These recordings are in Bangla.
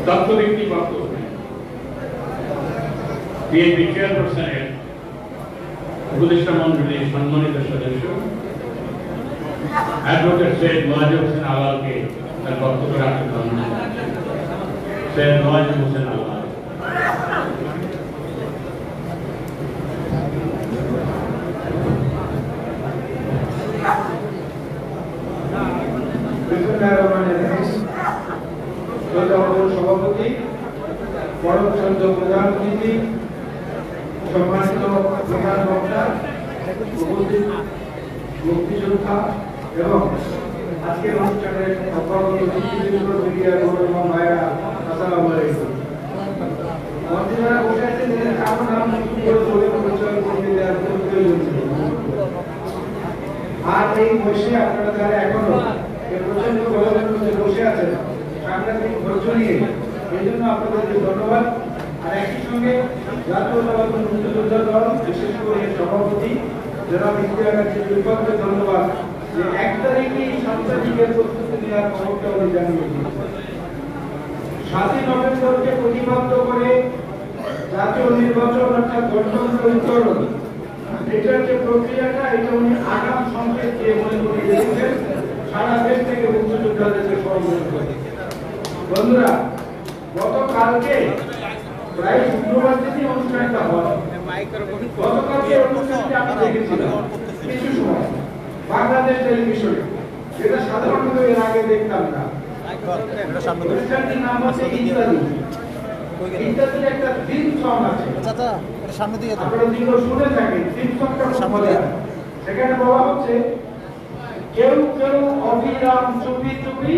তথ্যভিত্তিক বক্তব্য বিএনপি চেয়ারপারসনের উপদেষ্টা মন্ডলীর সম্মানিত সদস্য অ্যাডভোকেট সৈয়দ মোয়াজ্জেম হোসেন আলালকে তার বক্তব্য রাখতে ধন্যবাদ। সৈয়দ মোয়াজ্জেম হোসেন আলাল। সভাপতি, পরমচন্দ্র প্রধান অতিথি, সম্মানিত প্রধান বক্তা, উপস্থিত মুক্তিযোদ্ধা এবং আজকের অনুষ্ঠানের অগ্রগত ব্যক্তিবৃন্দ, মিডিয়া এবং ভাইরা, আসসালামু আলাইকুম। মন্ত্রীরা বসে আছেন, কারণ নাম করে বলে পরিচয় করতে দেওয়ার কোনো প্রয়োজন ছিল। আর এই বসে আপনারা যারা এখনো প্রচন্ড গরমের মধ্যে বসে আছেন সাংঘাতিক ধৈর্য নিয়ে, এই জন্য আপনাদেরকে ধন্যবাদ। আর একই সঙ্গে জাতীয়তাবাদী মুক্তিযোদ্ধা দল বিশেষ করে সভাপতি জনাব ইন্দিরা গান্ধী বিপক্ষে ধন্যবাদ যে 1 তারিখেই 7 তারিখের প্রস্তুতি নেওয়ার খবরটা উনি জানিয়ে দিয়েছেন। 7 নভেম্বরকে প্রতিবদ্ধ করে জাতীয় নির্বাচন অর্থাৎ গণতন্ত্র উত্তরণ, এটার যে প্রক্রিয়াটা এটা উনি আগাম সংকেত দিয়ে মনে করে দিয়েছেন সারা দেশ থেকে মুক্তিযোদ্ধাদেরকে সহযোগিতা করে। বন্ধুরা, গতকালকে প্রায় শুক্রবার দিনই অনুষ্ঠানটা হয়। গতকালকে অনুষ্ঠানটি আমি দেখেছিলাম কিছু সময় বাংলাদেশ টেলিভিশনে, যেটা সাধারণত এর আগে দেখতাম না। অনুষ্ঠানটির নাম হচ্ছে ইত্যাদি। ইত্যাদির একটা থিম সং আছে, আপনারা যেগুলো শুনে থাকেন থিম সংটা সেখানে বলা হচ্ছে কেউ কেউ অবিরাম চুপি চুপি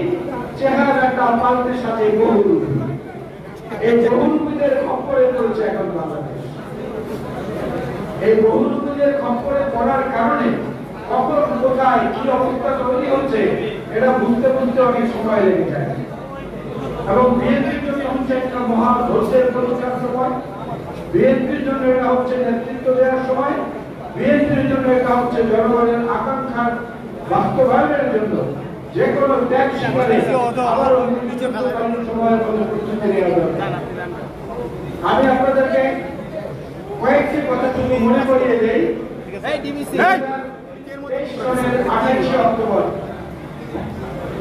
চেহারাটা পাল্টে সাথে বহুরূপী। এই বহুরূপীদের খপ্পরে পড়েছে এখন বাংলাদেশ। এই বহুরূপীদের খপ্পরে পড়ার কারণে কখন কোথায় কি অবস্থা তৈরি হচ্ছে এটা বুঝতে বুঝতে অনেক সময় লেগে যায়। এবং বিএনপির জন্য হচ্ছে একটা মহা ধৈর্যের পরীক্ষার সময়, বিএনপির জন্য এটা হচ্ছে নেতৃত্ব দেওয়ার সময়, বিএনপির জন্য এটা হচ্ছে জনগণের আকাঙ্ক্ষার বাস্তবায়নের জন্য যে কোনো ত্যাগ স্বীকারে আবারও সময়ের মধ্যে প্রস্তুতি নেওয়া দরকার। আমি আপনাদেরকে কয়েকটি কথা শুধু মনে করিয়ে দেই। 28 অক্টোবর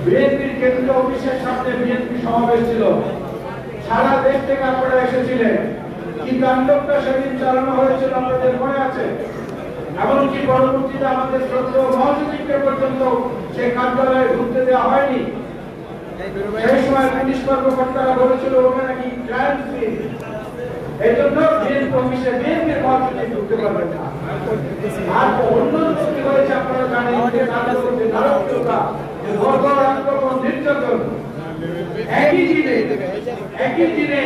বিএনপির কেন্দ্রীয় অফিসের সামনে বিএনপি সমাবেশ ছিল। সারা দেশ থেকে আপনারা এসেছিলেন। কি তাণ্ডবটা সেদিন চালানো হয়েছিল আপনাদের মনে আছে? এমনকি পরবর্তীতে আমাদের শ্রদ্ধেয় মহাসচিবকে পর্যন্ত সেই কার্যালয়ে ঢুকতে দেওয়া হয়নি। সেই সময় পুলিশ কর্মকর্তারা বলেছিল ওখানে নাকি ক্রাইম সিন, এই জন্য বিএনপি অফিসে বিএনপির মহাসচিব ঢুকতে পারবেন না। আর অন্য কি হয়েছে আপনারা জানেন, যে নারকীয়তা, যে বর্বর আক্রমণ, নির্যাতন। একই দিনে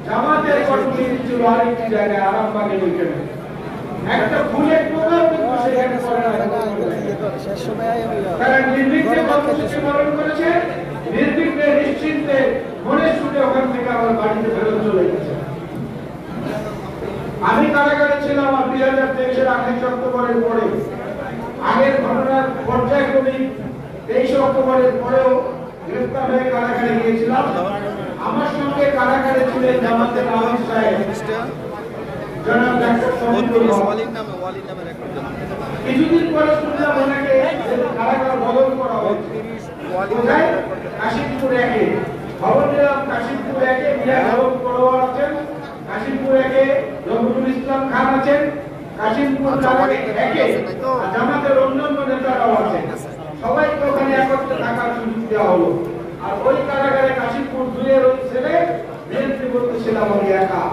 জামাতের কর্মসূচি ছিল আরেকটি জায়গায় আরামবাগের ওইখানে। একটা ফুলের টোকাও কিন্তু সেখানে করে না। তারা নির্বিঘ্নে কর্মসূচি পালন করেছে, নির্বিঘ্নে নিশ্চিন্তে মনে শুনে ওখান থেকে আমার বাড়িতে ফেরত চলে গেছে। আমি কারাগারে ছিলাম 2023-এর 28 অক্টোবরের পরে। আগের ঘটনার পর্যায়ক্রমিক 23 অক্টোবরের পরেও গ্রেফতার হয়ে কারাগারে গিয়েছিলাম। আমার সঙ্গে কারাগারে ছিলেন জামাতের আমির সাহেব, জনাব ডাক্তার শহীদুল হক। কিছুদিন পরে শুনলাম ওনাকে কারাগার বদল করা হয়েছে। কোথায়? কাশিমপুর 1-এ। খবর নিলাম কাশিমপুর 1-এ মিয়া ভবন পড়োয়ার আছেন, কাশিমপুর 1-এ রফিকুল ইসলাম খান আছেন, কাশিমপুর 1-এ জামাতের অন্যান্য নেতারাও আছেন। সবাইকে ওখানে একত্রে থাকার সুযোগ দেওয়া হলো। আর ওই কারাগারে কাশিমপুর 2-এর ওই ছেলে বিএনপি করতেছিলাম আমি একা।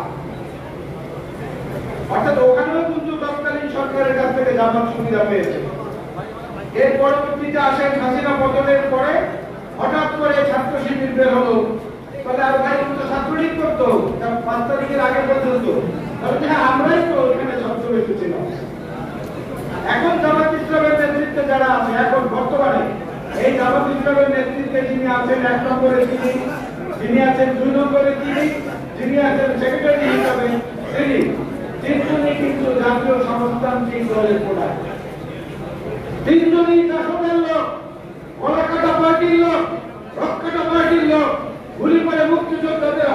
অর্থাৎ ওখানেও কিন্তু তৎকালীন সরকারের কাছ থেকে জামাত সুবিধা পেয়েছে। এর পরবর্তীতে আসেন হাসিনা পতনের পরে হঠাৎ করে ছাত্র শিবির বের হলো। তাহলে আর ভাই তো ছাত্রলীগ করতো 5 তারিখের আগে পর্যন্ত, তাহলে আমরাই তো ওখানে ছাত্র এসেছিলাম। এখন জামাত ইসলামের নেতৃত্বে যারা আছে, এখন বর্তমানে এই জামাত ইসলামের নেতৃত্বে যিনি আছেন 1 নম্বরে যিনি আছেন 2 নম্বরে যিনি আছেন সেক্রেটারি হিসাবে তিনি, তিনজনই কিন্তু জাতীয় সমাজতান্ত্রিক দলের প্রধান। তিনজনই শাসনের লোক, গলাকাটা পার্টির লোক, রক্ষাটা পার্টির লোক, গুলি করে মুক্তিযোদ্ধাদের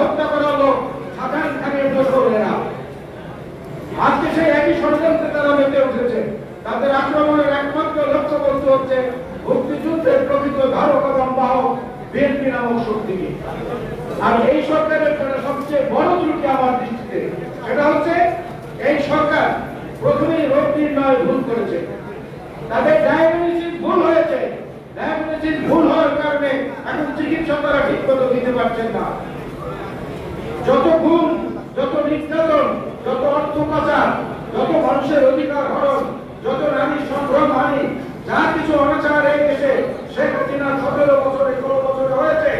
আক্রমণের একমাত্র লক্ষ্যবস্তু হচ্ছে মুক্তিযুদ্ধের প্রকৃত ধারক এবং বাহক বিএনপি নামক শক্তিকে। আর এই সরকারের সবচেয়ে বড় ত্রুটি আমার দৃষ্টিতে সেটা হচ্ছে এই সরকার প্রথমেই রোগ নির্ণয় ভুল করেছে। তাদের ডায়াগনোসিস ভুল হয়েছে। ডায়াগনোসিস ভুল হওয়ার কারণে এখন চিকিৎসকরা ঠিক মতো দিতে পারছেন না। যত গুণ, যত নির্যাতন, যত অর্থ পাচার, যত মানুষের অধিকার হরণ, যত নারী সংগ্রাম হানি, যা কিছু অনাচার এই দেশে শেখ হাসিনা 17 বছরে 16 বছরে হয়েছে,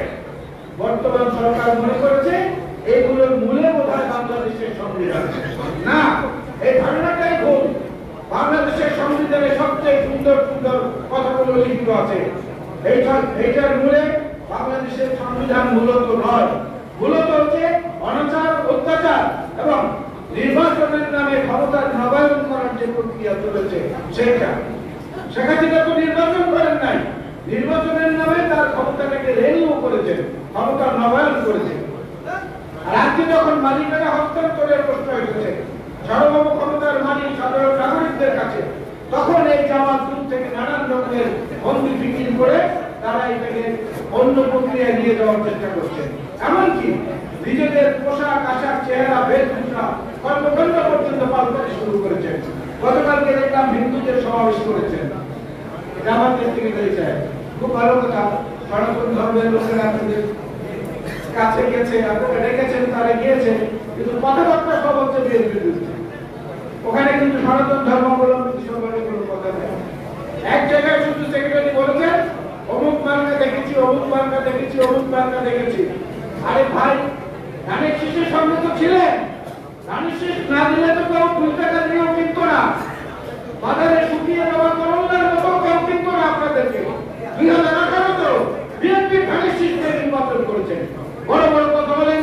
বর্তমান সরকার মনে করেছে এইগুলোর মূলে বোধহয় বাংলাদেশের সংবিধান। না, এই ধারণাটাই ভুল। বাংলাদেশের সংবিধানে সবচেয়ে সুন্দর সুন্দর কথাগুলো লিখিত আছে। এইটার মূলে বাংলাদেশের সংবিধান মূলত নয়, মূলত হচ্ছে অনাচার, অত্যাচার এবং নির্বাচনের নামে ক্ষমতার নবায়ন করার যে প্রক্রিয়া চলেছে সেটা। শেখ হাসিনা তো নির্বাচন করেন নাই, নির্বাচনের নামে তার ক্ষমতাটাকে রেনিউ করেছেন, ক্ষমতার নবায়ন করেছেন। আর আজকে যখন মালিকানা হস্তান্তরের প্রশ্ন এসেছে, সার্বভৌম ক্ষমতার মালিক সাধারণ নাগরিকদের কাছে, তখন এই জামাত গ্রুপ থেকে নানান রকমের বন্দি ফিকির করে তারা এটাকে অন্য প্রক্রিয়ায় নিয়ে যাওয়ার চেষ্টা করছে। এমনকি নিজেদের পোশাক আশাক, চেহারা, বেশভূষা কর্মকাণ্ড পর্যন্ত পাল্টাতে শুরু করেছেন। গতকালকে দেখলাম হিন্দুদের সমাবেশ করেছেন জামাতের সেক্রেটারি সাহেব। খুব ভালো কথা, সনাতন ধর্মের লোকেরা আপনাদের কাছে গেছে, আপনারা ডেকেছেন, তারা গিয়েছেন, কিন্তু কথাবার্তা সব হচ্ছে বিএনপির বিরুদ্ধে। ওখানে কিন্তু সনাতন ধর্মাবলম্বী সম্পর্কে কোনো কথা নেই। এক জায়গায় শুধু সেক্রেটারি বলেছেন অমুক মার্কা দেখেছি, অমুক মার্কা দেখেছি, অমুক মার্কা দেখেছি। আরে ভাই, ধানের শীষের সঙ্গে তো ছিলেন, ধানের শীষ না দিলে তো কেউ 2 টাকা দিয়েও কিনতো না, বাজারে শুকিয়ে দেওয়া করোনার মতো কেউ কিনতো না আপনাদেরকে। 2018 তো বিএনপি ধানের শীষকে নির্বাচন করেছেন। বড় বড় কথা বলেন।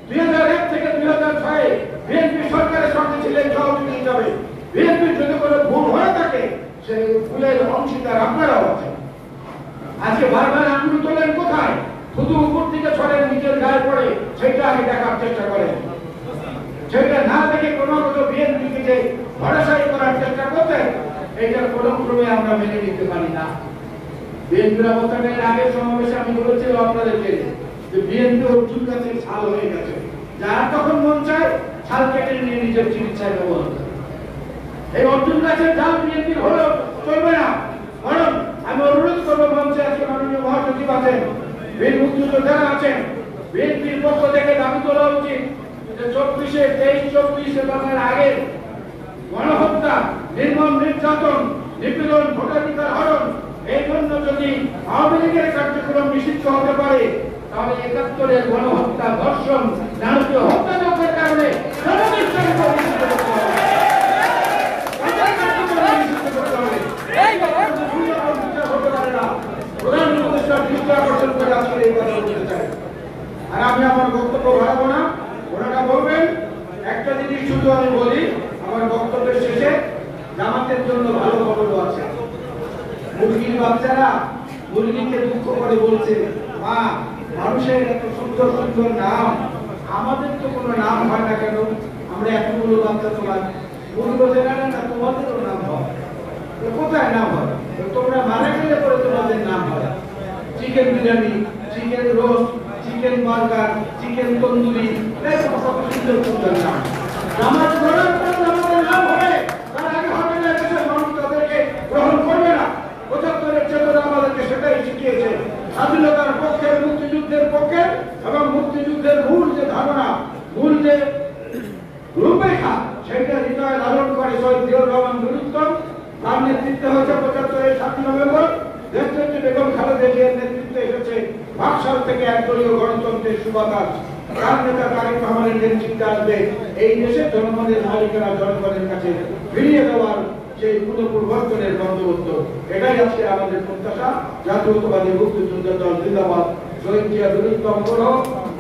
2001 থেকে 2006 বিএনপি সরকারের সঙ্গে ছিলেন সহযোগী হিসাবে। বিএনপির যদি কোনো ভুল হয়ে থাকে সেই ভুলের অংশীদার আপনারাও আছেন। আজকে বারবার আঙুল তোলেন কোথায়? শুধু উপর দিকে ছড়েন, নিজের গায়ে পড়ে সেটা আগে দেখার চেষ্টা করেন। সেটা না দেখে ক্রমাগত বিএনপিকে যে ভরসাই করার চেষ্টা করতেন, এইটার কোনো ক্রমে আমরা মেনে নিতে পারি না। বিএনপির অবস্থানের আগের সমাবেশে আমি বলেছিলাম আপনাদেরকে যে বিএনপি অর্জুন গাছের ছাল হয়ে গেছে, যার তখন মন চায় ছাল কেটে নিয়ে নিজের চিকিৎসায় ব্যবহার করে। এই অর্জুন গাছের ছাল বিএনপির হলেও চলবে না। কারণ আমি অনুরোধ করবো, মঞ্চে আজকে মাননীয় মহাসচিব আছেন, বীর মুক্তিযোদ্ধারা আছেন, বিএনপির পক্ষ থেকে দাবি তোলা উচিত যে 23-24 এবং এর আগে গণহত্যা, নির্মম নির্যাতন, নিপীড়ন, ভোটাধিকার হরণ, এই জন্য যদি আওয়ামী লীগের কার্যক্রম নিষিদ্ধ হতে পারে, তাহলে 71-এর গণহত্যা, ধর্ষণ, নারকীয় হত্যাযজ্ঞের কারণে আর আমি আমার বক্তব্য বাড়াবো না, ওনারা বলবেন। একটা জিনিস শুধু আমি বলি আমার বক্তব্যের শেষে, জামাতের জন্য ভালো খবরও আছে। মুরগির বাচ্চারা মুরগিকে দুঃখ করে বলছে, মা, মানুষের এত সুন্দর সুন্দর নাম, আমাদের তো কোনো নাম হয় না কেন? আমরা এতগুলো বাচ্চা তোমার মুরগি জানে না, তোমাদেরও নাম হয়। কোথায় নাম হয়? তোমরা মারা গেলে পরে তোমাদের নাম হয়। Chicken biryani, chicken roast, chicken burger, chicken tandoori, কত সুন্দর সুন্দর নাম। জামাত করার পর আমাদের নাম হবে, তার আগে হবে না। দেশের মানুষ তাদেরকে গ্রহণ করবে না। 75-এর চেতনা আমাদেরকে সেটাই শিখিয়েছে। স্বাধীনতার পক্ষে, মুক্তিযুদ্ধের পক্ষে এবং মুক্তিযুদ্ধের মূল যে ধারণা, মূল যে রূপরেখা, সেটা হৃদয়ে লালন করে শহীদ জিয়াউর রহমান গুরুত্তম। তার নেতৃত্বে হয়েছে 75-এর 7 নভেম্বর। দেশনেত্রী বেগম খালেদা জিয়ার নেতৃত্বে এসেছে বাকশাল থেকে একদলীয় গণতন্ত্রের সুবাতাস। তার নেতা তারেক রহমানের নেতৃত্বে আসবে এই দেশের জনগণের মালিকানা জনগণের কাছে ফিরিয়ে দেওয়ার সেই পুনঃপরিবর্তনের বন্দোবস্ত। এটাই আজকে আমাদের প্রত্যাশা। জাতীয়তাবাদী মুক্তিযোদ্ধা দল জিন্দাবাদ, শহীদ জিয়া গুরুত্তম করো,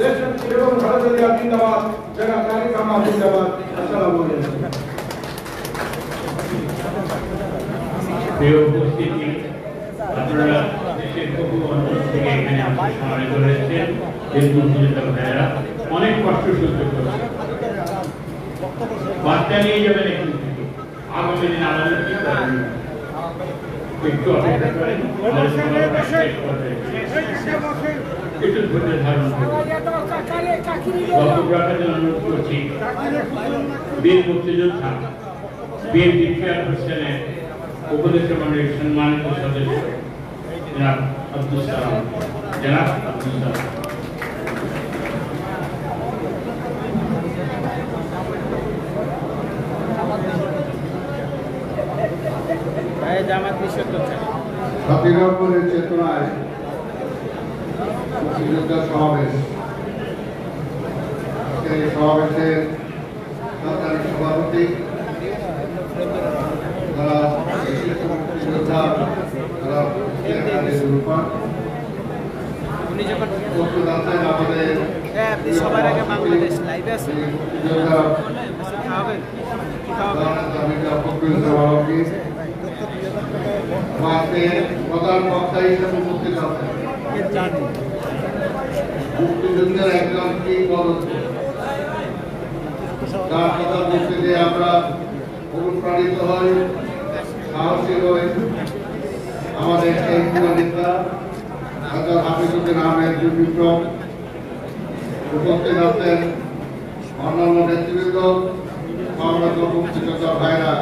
দেশনেত্রী বেগম খালেদা জিয়া জিন্দাবাদ, যারা তারেক রহমান জিন্দাবাদ। আসসালামু আলাইকুম। প্রিয় উপস্থিতি, আপনারা দেশের বহু অঞ্চল থেকে এখানে সমাবেত হয়েছেন। মুক্তিযোদ্ধা ভাইয়েরা অনেক কষ্ট সহ্য করছে। বার্তা নিয়ে যাবেন একটু, আগামী দিন আমাদের কি করবেন। একটু অপেক্ষা করেন, একটু ধৈর্য ধারণ করুন। বক্তব্য রাখার জন্য অনুরোধ করছি বীর মুক্তিযোদ্ধা বিএনপি চেয়ারপারসনের উপদেষ্টা মন্ডলীর সম্মানিত সদস্য জনাব আব্দুল সালাম। জনাব আব্দুল সালাম। স্বাধীনতার চেতনায় মুক্তিযোদ্ধা সমাবেশ। এই সমাবেশের সরকারি সভাপতি মুক্তিযোদ্ধা আমাদের সবার আগে বাংলাদেশ লাইভে আছে প্রধান বক্তা হিসেবে উপস্থিত আছেন মুক্তিযুদ্ধের একজন কিংবদন্তি, যার কথা বলতে যে আমরা অনুপ্রাণিত হই, সাহসী হই। আমাদের এই নেতা ডক্টর হাফিজুদ্দিন আহমেদ বিক্রম উপস্থিত আছেন, অন্যান্য নেতৃবৃন্দ, সম্মানিত মুক্তিযোদ্ধা ভাইরা,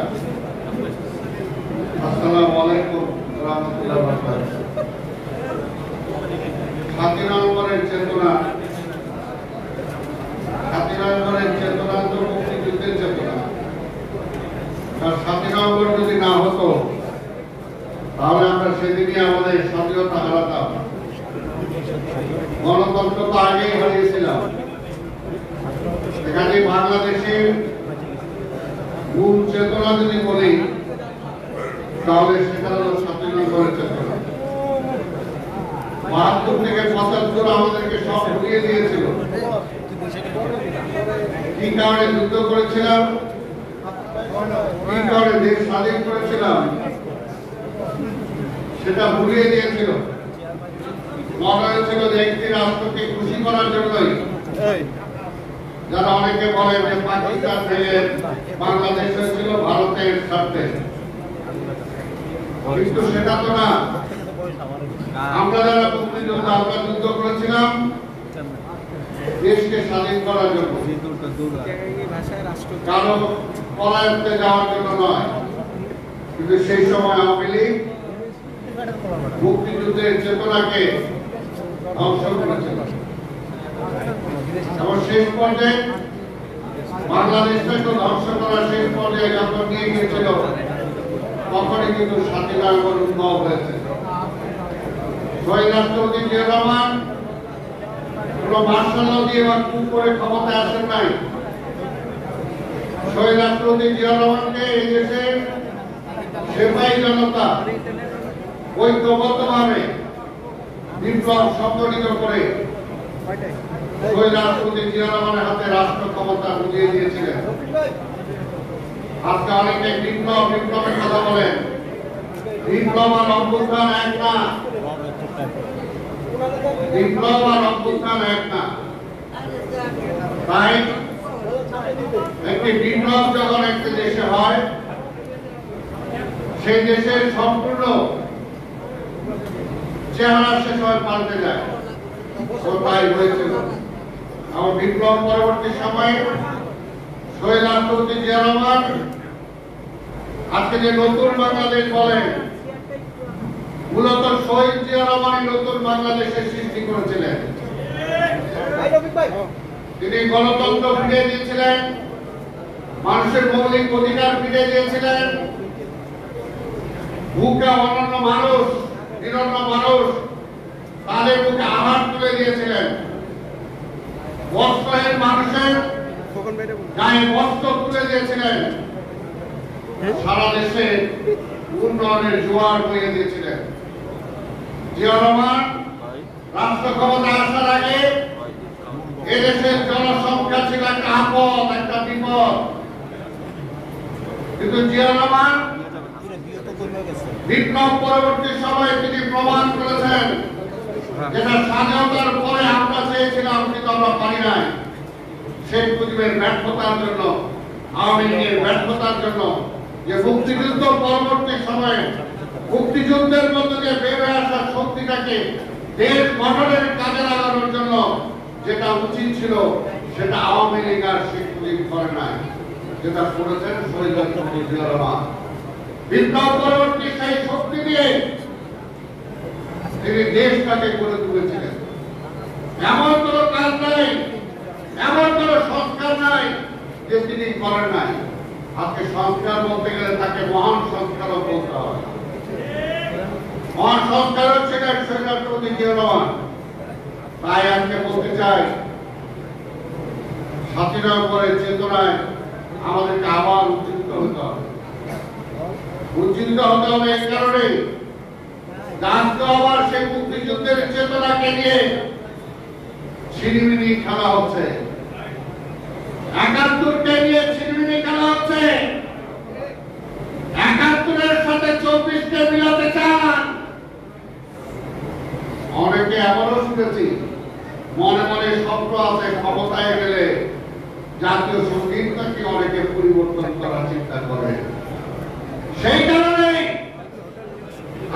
আসসালামু আলাইকুম ওয়া রাহমাতুল্লাহি ওয়া বারাকাতুহু। 7 নভেম্বরের চেতনা, 7 নভেম্বরের চেতনা তো মুক্তিযুদ্ধের চেতনা। আর 7 নভেম্বর যদি না হতো তাহলে আমরা সেদিনই আমাদের স্বাধীনতা হারাতাম। গণতন্ত্র তো আগেই হারিয়েছিলাম। এখানে বাংলাদেশের মূল চেতনা যদি বলি তাহলে সেটা হলো 7 নভেম্বরের চেতনা। 72 থেকে 75 আমাদেরকে সব ভুলিয়ে দিয়েছিল। কি কারণে যুদ্ধ করেছিলাম, কি কারণে দেশ স্বাধীন করেছিলাম সেটা ভুলিয়ে দিয়েছিল। মনে হয়েছিল যে একটি রাষ্ট্রকে খুশি করার জন্যই, যারা অনেকে বলেন যে পাকিস্তান থেকে বাংলাদেশ হয়েছিল ভারতের স্বার্থে, কিন্তু সেটা তো না। আমরা যারা মুক্তিযোদ্ধা, আমরা যুদ্ধ করেছিলাম দেশকে স্বাধীন করার জন্য, কারো পলায়নতে যাওয়ার জন্য নয়। কিন্তু সেই সময় আওয়ামী লীগ মুক্তিযুদ্ধের চেতনাকে ধ্বংস করেছিল এবং শেষ পর্যায়ে বাংলাদেশটাকে ধ্বংস করার শেষ পর্যায়ে যখন নিয়ে গিয়েছিল তখনই কিন্তু 7 নভেম্বর উদ্ভব হয়েছে। শহীদ রাষ্ট্রপতি জিয়া রহমান কোন মার্শাল দিয়ে বা কু করে ক্ষমতায় আসেন নাই। শহীদ রাষ্ট্রপতি জিয়া রহমানকে এই দেশের সেপাহী জনতা ঐক্যবদ্ধভাবে বিপ্লব সংগঠিত করে শহীদ রাষ্ট্রপতি জিয়া রহমানের হাতে রাষ্ট্র ক্ষমতা বুঝিয়ে দিয়েছিলেন। আজকে অনেকে বিপ্লবের কথা বলেন। বিপ্লব আর অভ্যুত্থান এক না, বিপ্লব আর অভ্যুত্থান এক না। তাই একটি বিপ্লব যখন একটি দেশে হয়, সেই দেশের সম্পূর্ণ চেহারা সে সময় পাল্টে যায়। তাই হয়েছিল। আমার বিপ্লব পরবর্তী সময়ে শহীদ রাষ্ট্রপতি জিয়া রহমান আজকে যে নতুন বাংলাদেশ বলেন, মূলত শহীদ জিয়া রহমান নতুন বাংলাদেশের সৃষ্টি করেছিলেন। তিনি গণতন্ত্র ফিরিয়ে দিয়েছিলেন, মানুষের মৌলিক অধিকার ফিরিয়ে দিয়েছিলেন। ভুকা অন্যান্য মানুষ, নিরন্ন মানুষ, তাদের বুকে আঘাত তুলে দিয়েছিলেন। বস্ত্রহীন মানুষের গায়ে বস্ত্র তুলে দিয়েছিলেন। সারা দেশে উন্নয়নের জোয়ার বইয়ে দিয়েছিলেন। জিয়া রহমান রাষ্ট্র ক্ষমতায় আসার আগে এদেশের জনসংখ্যা ছিল একটা আপদ, একটা বিপদ। কিন্তু জিয়া রহমান বিপ্লব পরবর্তী সময়ে তিনি প্রমাণ করেছেন যেটা স্বাধীনতার পরে আমরা চেয়েছিলাম কিন্তু আমরা পারি নাই। শেখ মুজিবের ব্যর্থতার জন্য, আওয়ামী লীগের ব্যর্থতার জন্য, যে মুক্তিযুদ্ধ পরবর্তী সময়ে মুক্তিযুদ্ধের মধ্যে দিয়ে বের হয়ে আসা শক্তিটাকে দেশ গঠনের কাজে লাগানোর জন্য যেটা উচিত ছিল সেটা আওয়ামী লীগ আর শেখ মুজিব করে নাই, যেটা করেছেন শহীদ রাষ্ট্রপতি জিয়াউর রহমান। বিপ্লব পরবর্তী সেই শক্তি দিয়ে তিনি দেশটাকে গড়ে তুলেছিলেন। এমন কোন কাজ নাই, এমন কোন সংস্কার নাই যে তিনি করেন নাই। আজকে সংস্কার বলতে গেলে তাকে মহান সংস্কারও বলতে হবে। মহান সংস্কার হচ্ছে শহীদ রাষ্ট্রপতি জিয়াউর রহমান। তাই আজকে বলতে চাই, স্বাধীনতার পরে চেতনায় আমাদেরকে আবার উজ্জীবিত হতে হবে। উজ্জীবিত হতে হবে এই কারণে, আজকে আবার সেই মুক্তিযুদ্ধের চেতনাকে নিয়ে ছিনিমিনি খেলা হচ্ছে, ৭১কে নিয়ে ছিনিমিনি খেলা হচ্ছে। ৭১-এর সাথে ২৪কে মিলাতে চান। অনেকে এমনও শুনেছি মনে মনে স্বপ্ন আছে ক্ষমতায় গেলে জাতীয় সঙ্গীতটাকে অনেকে পরিবর্তন করার চিন্তা করে। সেই কারণে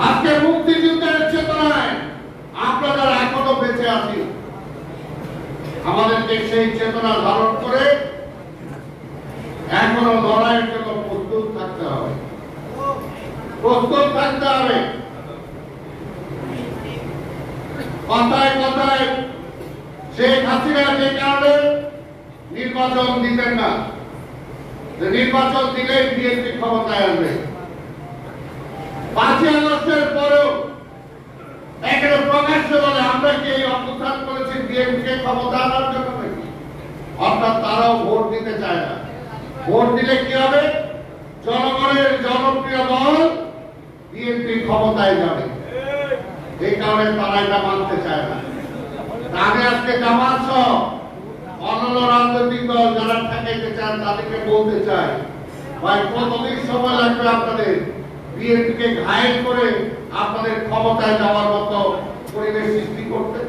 আজকে মুক্তিযুদ্ধের চেতনায় আমরা যারা এখনো বেঁচে আছি, আমাদেরকে সেই চেতনা ধারণ করে এখনো লড়াইয়ের জন্য প্রস্তুত থাকতে হবে, প্রস্তুত থাকতে হবে। কথায় কথায় শেখ হাসিনা যে কারণে নির্বাচন দিতেন না, নির্বাচন দিলে বিএনপি ক্ষমতায় আসবে। ৫ই আগস্টের পরেও এখানে প্রকাশ্যে বলে আমরা কি এই অভ্যুত্থান করেছি বিএনপিকে ক্ষমতা আনার জন্য নাকি? অর্থাৎ তারাও ভোট দিতে চায় না। ভোট দিলে কি হবে? জনগণের জনপ্রিয় দল বিএনপি ক্ষমতায় যাবে। এই কারণে তারা এটা মানতে চায় না। আমি আজকে জামাত সহ অন্যান্য রাজনৈতিক দল যারা ঠেকাইতে চান তাদেরকে বলতে চাই, ভাই কতদিন সময় লাগবে আপনাদের বিএনপিকে ঘায়েল করে আপনাদের ক্ষমতায় যাওয়ার মতো পরিবেশ সৃষ্টি করতে?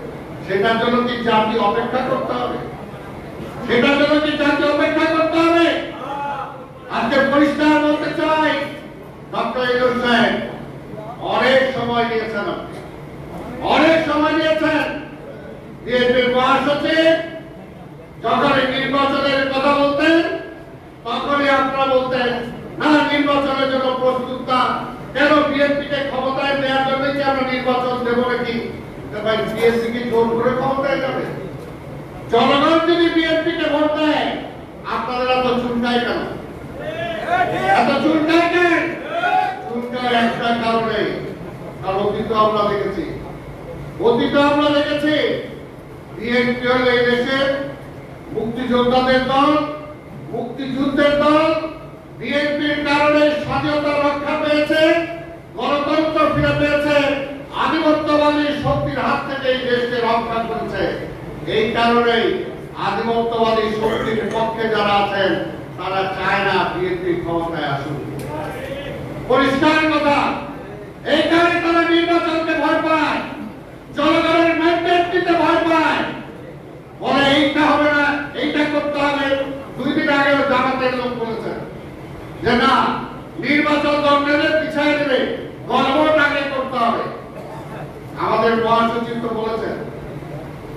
সেটার জন্য কি জাতি অপেক্ষা করতে হবে? সেটার জন্য কি জাতি অপেক্ষা করতে হবে? আজকে পরিষ্কার বলতে চাই, ডক্টর ইউনূস সাহেব অনেক সময় নিয়েছেন, আপনি অনেক সময় নিয়েছেন। বিএনপির মহাসচিব যখন নির্বাচনের কথা বলতেন তখনই আপনারা বলতেন না নির্বাচনের জন্য প্রস্তুত না, কেন বিএনপিকে ক্ষমতায় দেওয়ার জন্য কি আমরা নির্বাচন দেবো নাকি? ভাই বিএনপি কি জোর করে ক্ষমতায় যাবে? জনগণ যদি বিএনপিকে ভোট দেয় আপনাদের এত চুলকায় কেন? এত চুলকায় কেন? চুলকায় একটা কারণে, কারণ অতীত আমরা দেখেছি, অতীত আমরা দেখেছি বিএনপি হল এই দেশের মুক্তিযোদ্ধাদের দল, মুক্তিযুদ্ধের দল। বিএনপির কারণে স্বাধীনতা রক্ষা পেয়েছে, গণতন্ত্র ফিরে পেয়েছে, আধিপত্যবাদী শক্তির হাত থেকে এই দেশকে রক্ষা করেছে। এই কারণেই আধিপত্যবাদী শক্তির পক্ষে যারা আছেন তারা চায় না বিএনপি ক্ষমতায় আসুক। পরিষ্কার কথা। এই কারণে তারা নির্বাচনকে ভয় পায়, জনগণের ম্যান্ডেট দিতে ভয় পায়, বলে এইটা হবে না, এইটা করতে হবে। 2 দিন আগে জামাতের লোক বলেছেন যে না নির্বাচন দণ্ডের পিছায় দেবে, গণভোট আগে করতে হবে। আমাদের মহাসচিব তো বলেছেন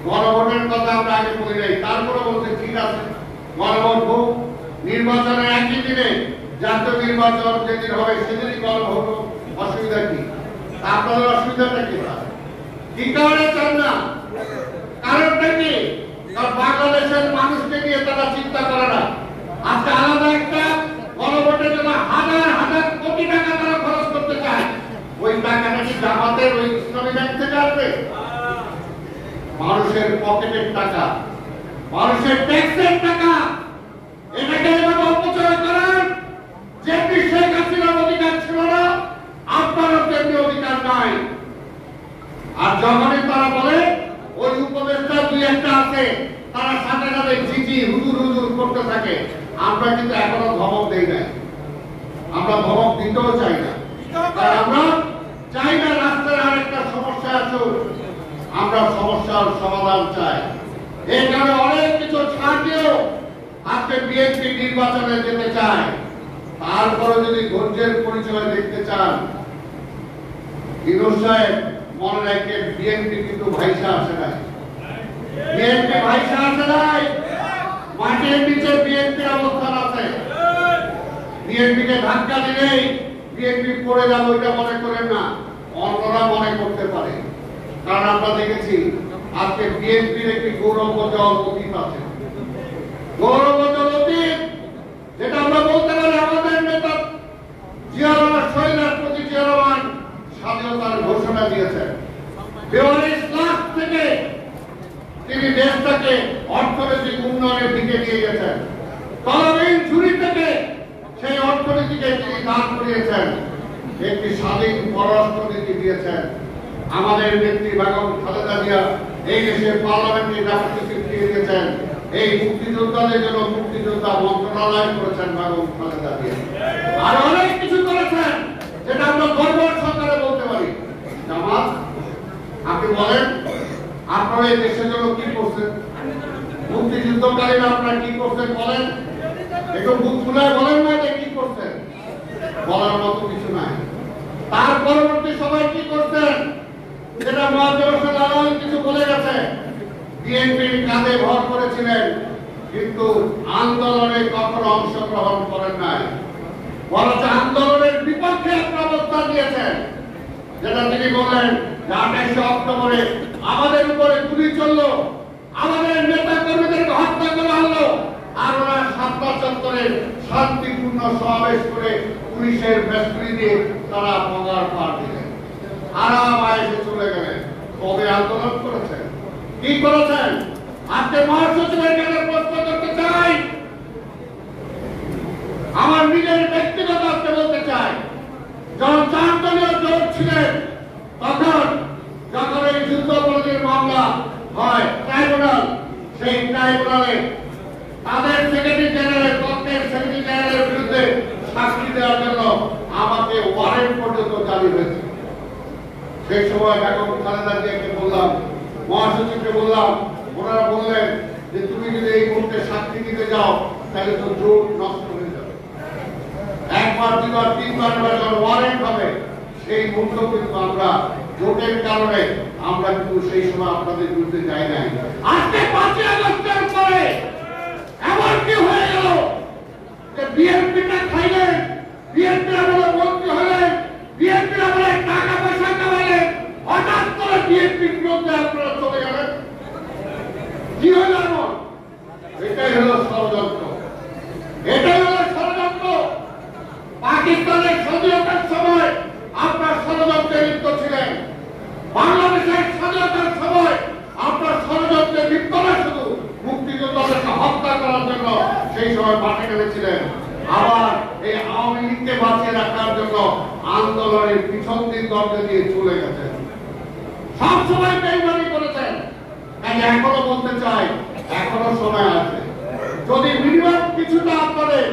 গণভোটের কথা আমরা আগে বলি নাই, তারপরে বলতে ঠিক আছে গণভোট হোক, নির্বাচনের একই দিনে জাতীয় নির্বাচন যেদিন হবে সেদিনই গণভোট হোক, অসুবিধা কি? আপনাদের অসুবিধাটা কি? কি কারণে চান না? কারণটা কি? কারণ বাংলাদেশের মানুষকে নিয়ে তারা চিন্তা করে না। আজকে আলাদা একটা গণভোটের জন্য হাজার হাজার কোটি টাকা তারা খরচ করতে চায়। ওই টাকাটা কি জামাতের ওই ইসলামী ব্যাংক থেকে আসবে? মানুষের পকেটের টাকা, মানুষের ট্যাক্সের টাকা। এটাকে এভাবে অপচয় করেন যেমনি শেখ হাসিনার অধিকার ছিল না, আপনারও তেমনি অধিকার নাই। আর যখনই তারা বলে ওই উপদেষ্টা 2-1টা আছে তারা সাথে সাথে ঝিঝি হুজুর হুজুর করতে থাকে, আমরা কিন্তু এখনো ধমক দেই নাই, আমরা ধমক দিতেও চাই না। আমরা চাই না রাষ্ট্রের আরেকটা সমস্যা আসুক, আমরা সমস্যার সমাধান চাই। এই কারণে অনেক কিছু ছাড় দিয়েও আজকে বিএনপি নির্বাচনে যেতে চায়। তারপরে যদি ধৈর্যের পরিচয় দেখতে চান ইউনূস সাহেব মনে রাখেন, বিএনপি কিন্তু ভাইসা আসে নাই, বিএনপি ভাইসা আসে নাই, মাটির নিচে বিএনপির অবস্থান আছে। বিএনপিকে ধাক্কা দিলেই বিএনপি পড়ে যাবে ওইটা মনে করেন না, অন্যরা মনে করতে পারে। কারণ আমরা দেখেছি আজকে বিএনপির একটি গৌরবজ্জ্বল অতীত আছে, গৌরবজ্জ্বল অতীত, যেটা আমরা বলতে পারি আমাদের নেতা জিয়া রহমান, শহীদ রাষ্ট্রপতি জিয়া রহমান স্বাধীনতার ঘোষণা দিয়েছেন। ৪২ লাখ থেকে তিনি দেশটাকে অর্থনৈতিক উন্নয়নের দিকে নিয়ে গেছেন। তলাবিহীন ঝুড়ি থেকে সেই অর্থনীতিকে তিনি দান করিয়েছেন, একটি স্বাধীন পররাষ্ট্রনীতি দিয়েছেন। আমাদের নেত্রী বেগম খালেদা জিয়া এই দেশের পার্লামেন্টে ডেমোক্রেসি ফিরিয়ে দিয়েছেন। এই মুক্তিযোদ্ধাদের জন্য মুক্তিযোদ্ধা মন্ত্রণালয় করেছেন বেগম খালেদা জিয়া। আর অনেক কিছু করেছেন যেটা আমরা গর্বের সহকারে বলতে পারি। জামাত, আপনি বলেন আপনারা এই দেশের জন্য কি করছেন? মুক্তিযুদ্ধকালীন আপনারা কি করছেন বলেন, একটু মুখ খুলে বলেন না যে কি করছেন, বলার মতো কিছু নাই। তার পরবর্তী সবাই কি করছেন সেটা মহাজন কিছু বলে গেছে। বিএনপির কাঁধে ভর করেছিলেন, কিন্তু আন্দোলনে কখনো অংশগ্রহণ করেন নাই, বরঞ্চ আন্দোলনের বিপক্ষে একটা অবস্থান নিয়েছেন। যেটা তিনি বলেন যে ২৮ অক্টোবরে আমাদের উপরে গুলি চললো, আমাদের নেতা কর্মীদেরকে হত্যা করা হলো, আর ওরা শাপলা চত্বরে শান্তিপূর্ণ সমাবেশ করে পুলিশের বেষ্টনী দিয়ে তারা পগার পার দিলেন, আরাম আয়েসে চলে গেলেন। কবে আন্দোলন করেছেন, কি করেছেন? আজকে মহাসচিবের কাছে প্রশ্ন করতে চাই, আমার নিজের ব্যক্তিগত আজকে বলতে চাই, যখন ৪ দলীয় জোট ছিলেন তখন যখন এই যুদ্ধাপরাধীর মামলা হয় ট্রাইব্যুনাল, সেই ট্রাইব্যুনালে তাদের সেক্রেটারি জেনারেল, তথ্যের সেক্রেটারি জেনারেলের বিরুদ্ধে সাক্ষী দেওয়ার জন্য আমাকে ওয়ারেন্ট পর্যন্ত জারি হয়েছে। সেই সময় বেগম খালেদা জিয়াকে বললাম, মহাসচিবকে বললাম, ওনারা বললেন যে তুমি যদি এই মুহূর্তে সাক্ষী দিতে যাও তাহলে তো জোট নষ্ট হয়ে যাবে। একবার, দুবার, তিনবার যখন ওয়ারেন্ট হবে সেই মুহূর্ত কিন্তু আমরা জোটের কারণে আমরা কিন্তু সেই সময় আপনাদের বিরুদ্ধে যাই নাই। আজকে ৫ই আগস্টের পরে এমন কি হয়ে গেল যে বিএনপিটা খাইলেন, বিএনপির আমলে মন্ত্রী হলেন, বিএনপির আমলে টাকা পয়সা কামাইলেন, হঠাৎ করে বিএনপির বিরুদ্ধে আপনারা চলে গেলেন। কি হলো এমন? এটাই হলো ষড়যন্ত্র, এটাই হলো ষড়যন্ত্র। পাকিস্তানের স্বাধীনতার সময় আপনার ষড়যন্ত্রে লিপ্ত ছিলেন, বাংলাদেশের স্বাধীনতার সময় আপনার ষড়যন্ত্রে লিপ্ত না, শুধু মুক্তিযোদ্ধাদেরকে হত্যা করার জন্য সেই সময় মাঠে নেমেছিলেন। আবার এই আওয়ামী লীগকে বাঁচিয়ে রাখার জন্য আন্দোলনের পিছন দিন দরজা দিয়ে চলে গেছেন, সবসময় বেইমানি করেছেন। তাই এখনো বলতে চাই, এখনো সময় আছে। যদি মিনিমাম কিছুটা আপনাদের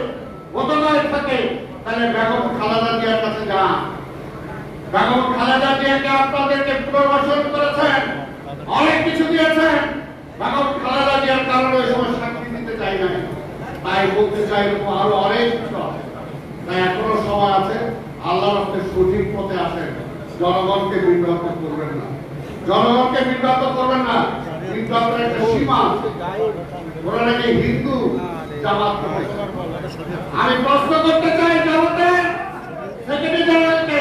বোধগয় থাকে তাহলে বেগম খালেদা জিয়ার কাছে যান। বেগম খালেদা জিয়াকে আপনাদেরকে পুনর্বাসন করেছেন, অনেক কিছু দিয়েছেন। বেগম খালেদা জিয়ার কারণে ওই সময় সাক্ষী দিতে চাই নাই, তাই বলতে চাই আরো অনেক কিছু আছে। তাই এখনো সময় আছে, আল্লাহর রাস্তে সঠিক পথে আসেন। জনগণকে বিভ্রান্ত করবেন না, জনগণকে বিভ্রান্ত করবেন না। বিভ্রান্তের একটা সীমা আছে। ওরা নাকি হিন্দু জামাত করেছে। আমি প্রশ্ন করতে চাই জামাতের সেক্রেটারি জেনারেলকে,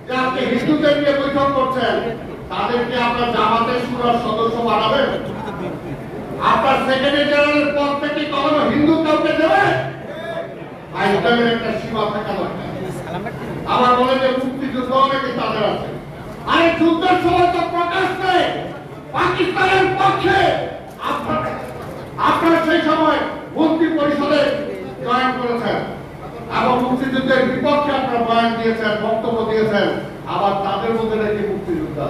যে আপনি হিন্দুদের নিয়ে বৈঠক করছেন, তাদেরকে আপনার জামাতের সুরার সদস্য বানাবেন? আপনার সেক্রেটারি জেনারেলের পদ থেকে কখনো হিন্দু কাউকে দেবে? ইসলামের একটা সীমা থাকা দরকার। আমার বলে যে মুক্তিযুদ্ধ অনেকে তাদের আছে, আরে যুদ্ধের সময় তো প্রকাশ্যে পাকিস্তানের পক্ষে আপনারা সেই সময় মন্ত্রী পরিষদে জয়েন করেছেন এবং মুক্তিযুদ্ধের বিপক্ষে আপনারা বয়ান দিয়েছেন, বক্তব্য দিয়েছেন। আবার তাদের মধ্যে নাকি মুক্তিযোদ্ধা।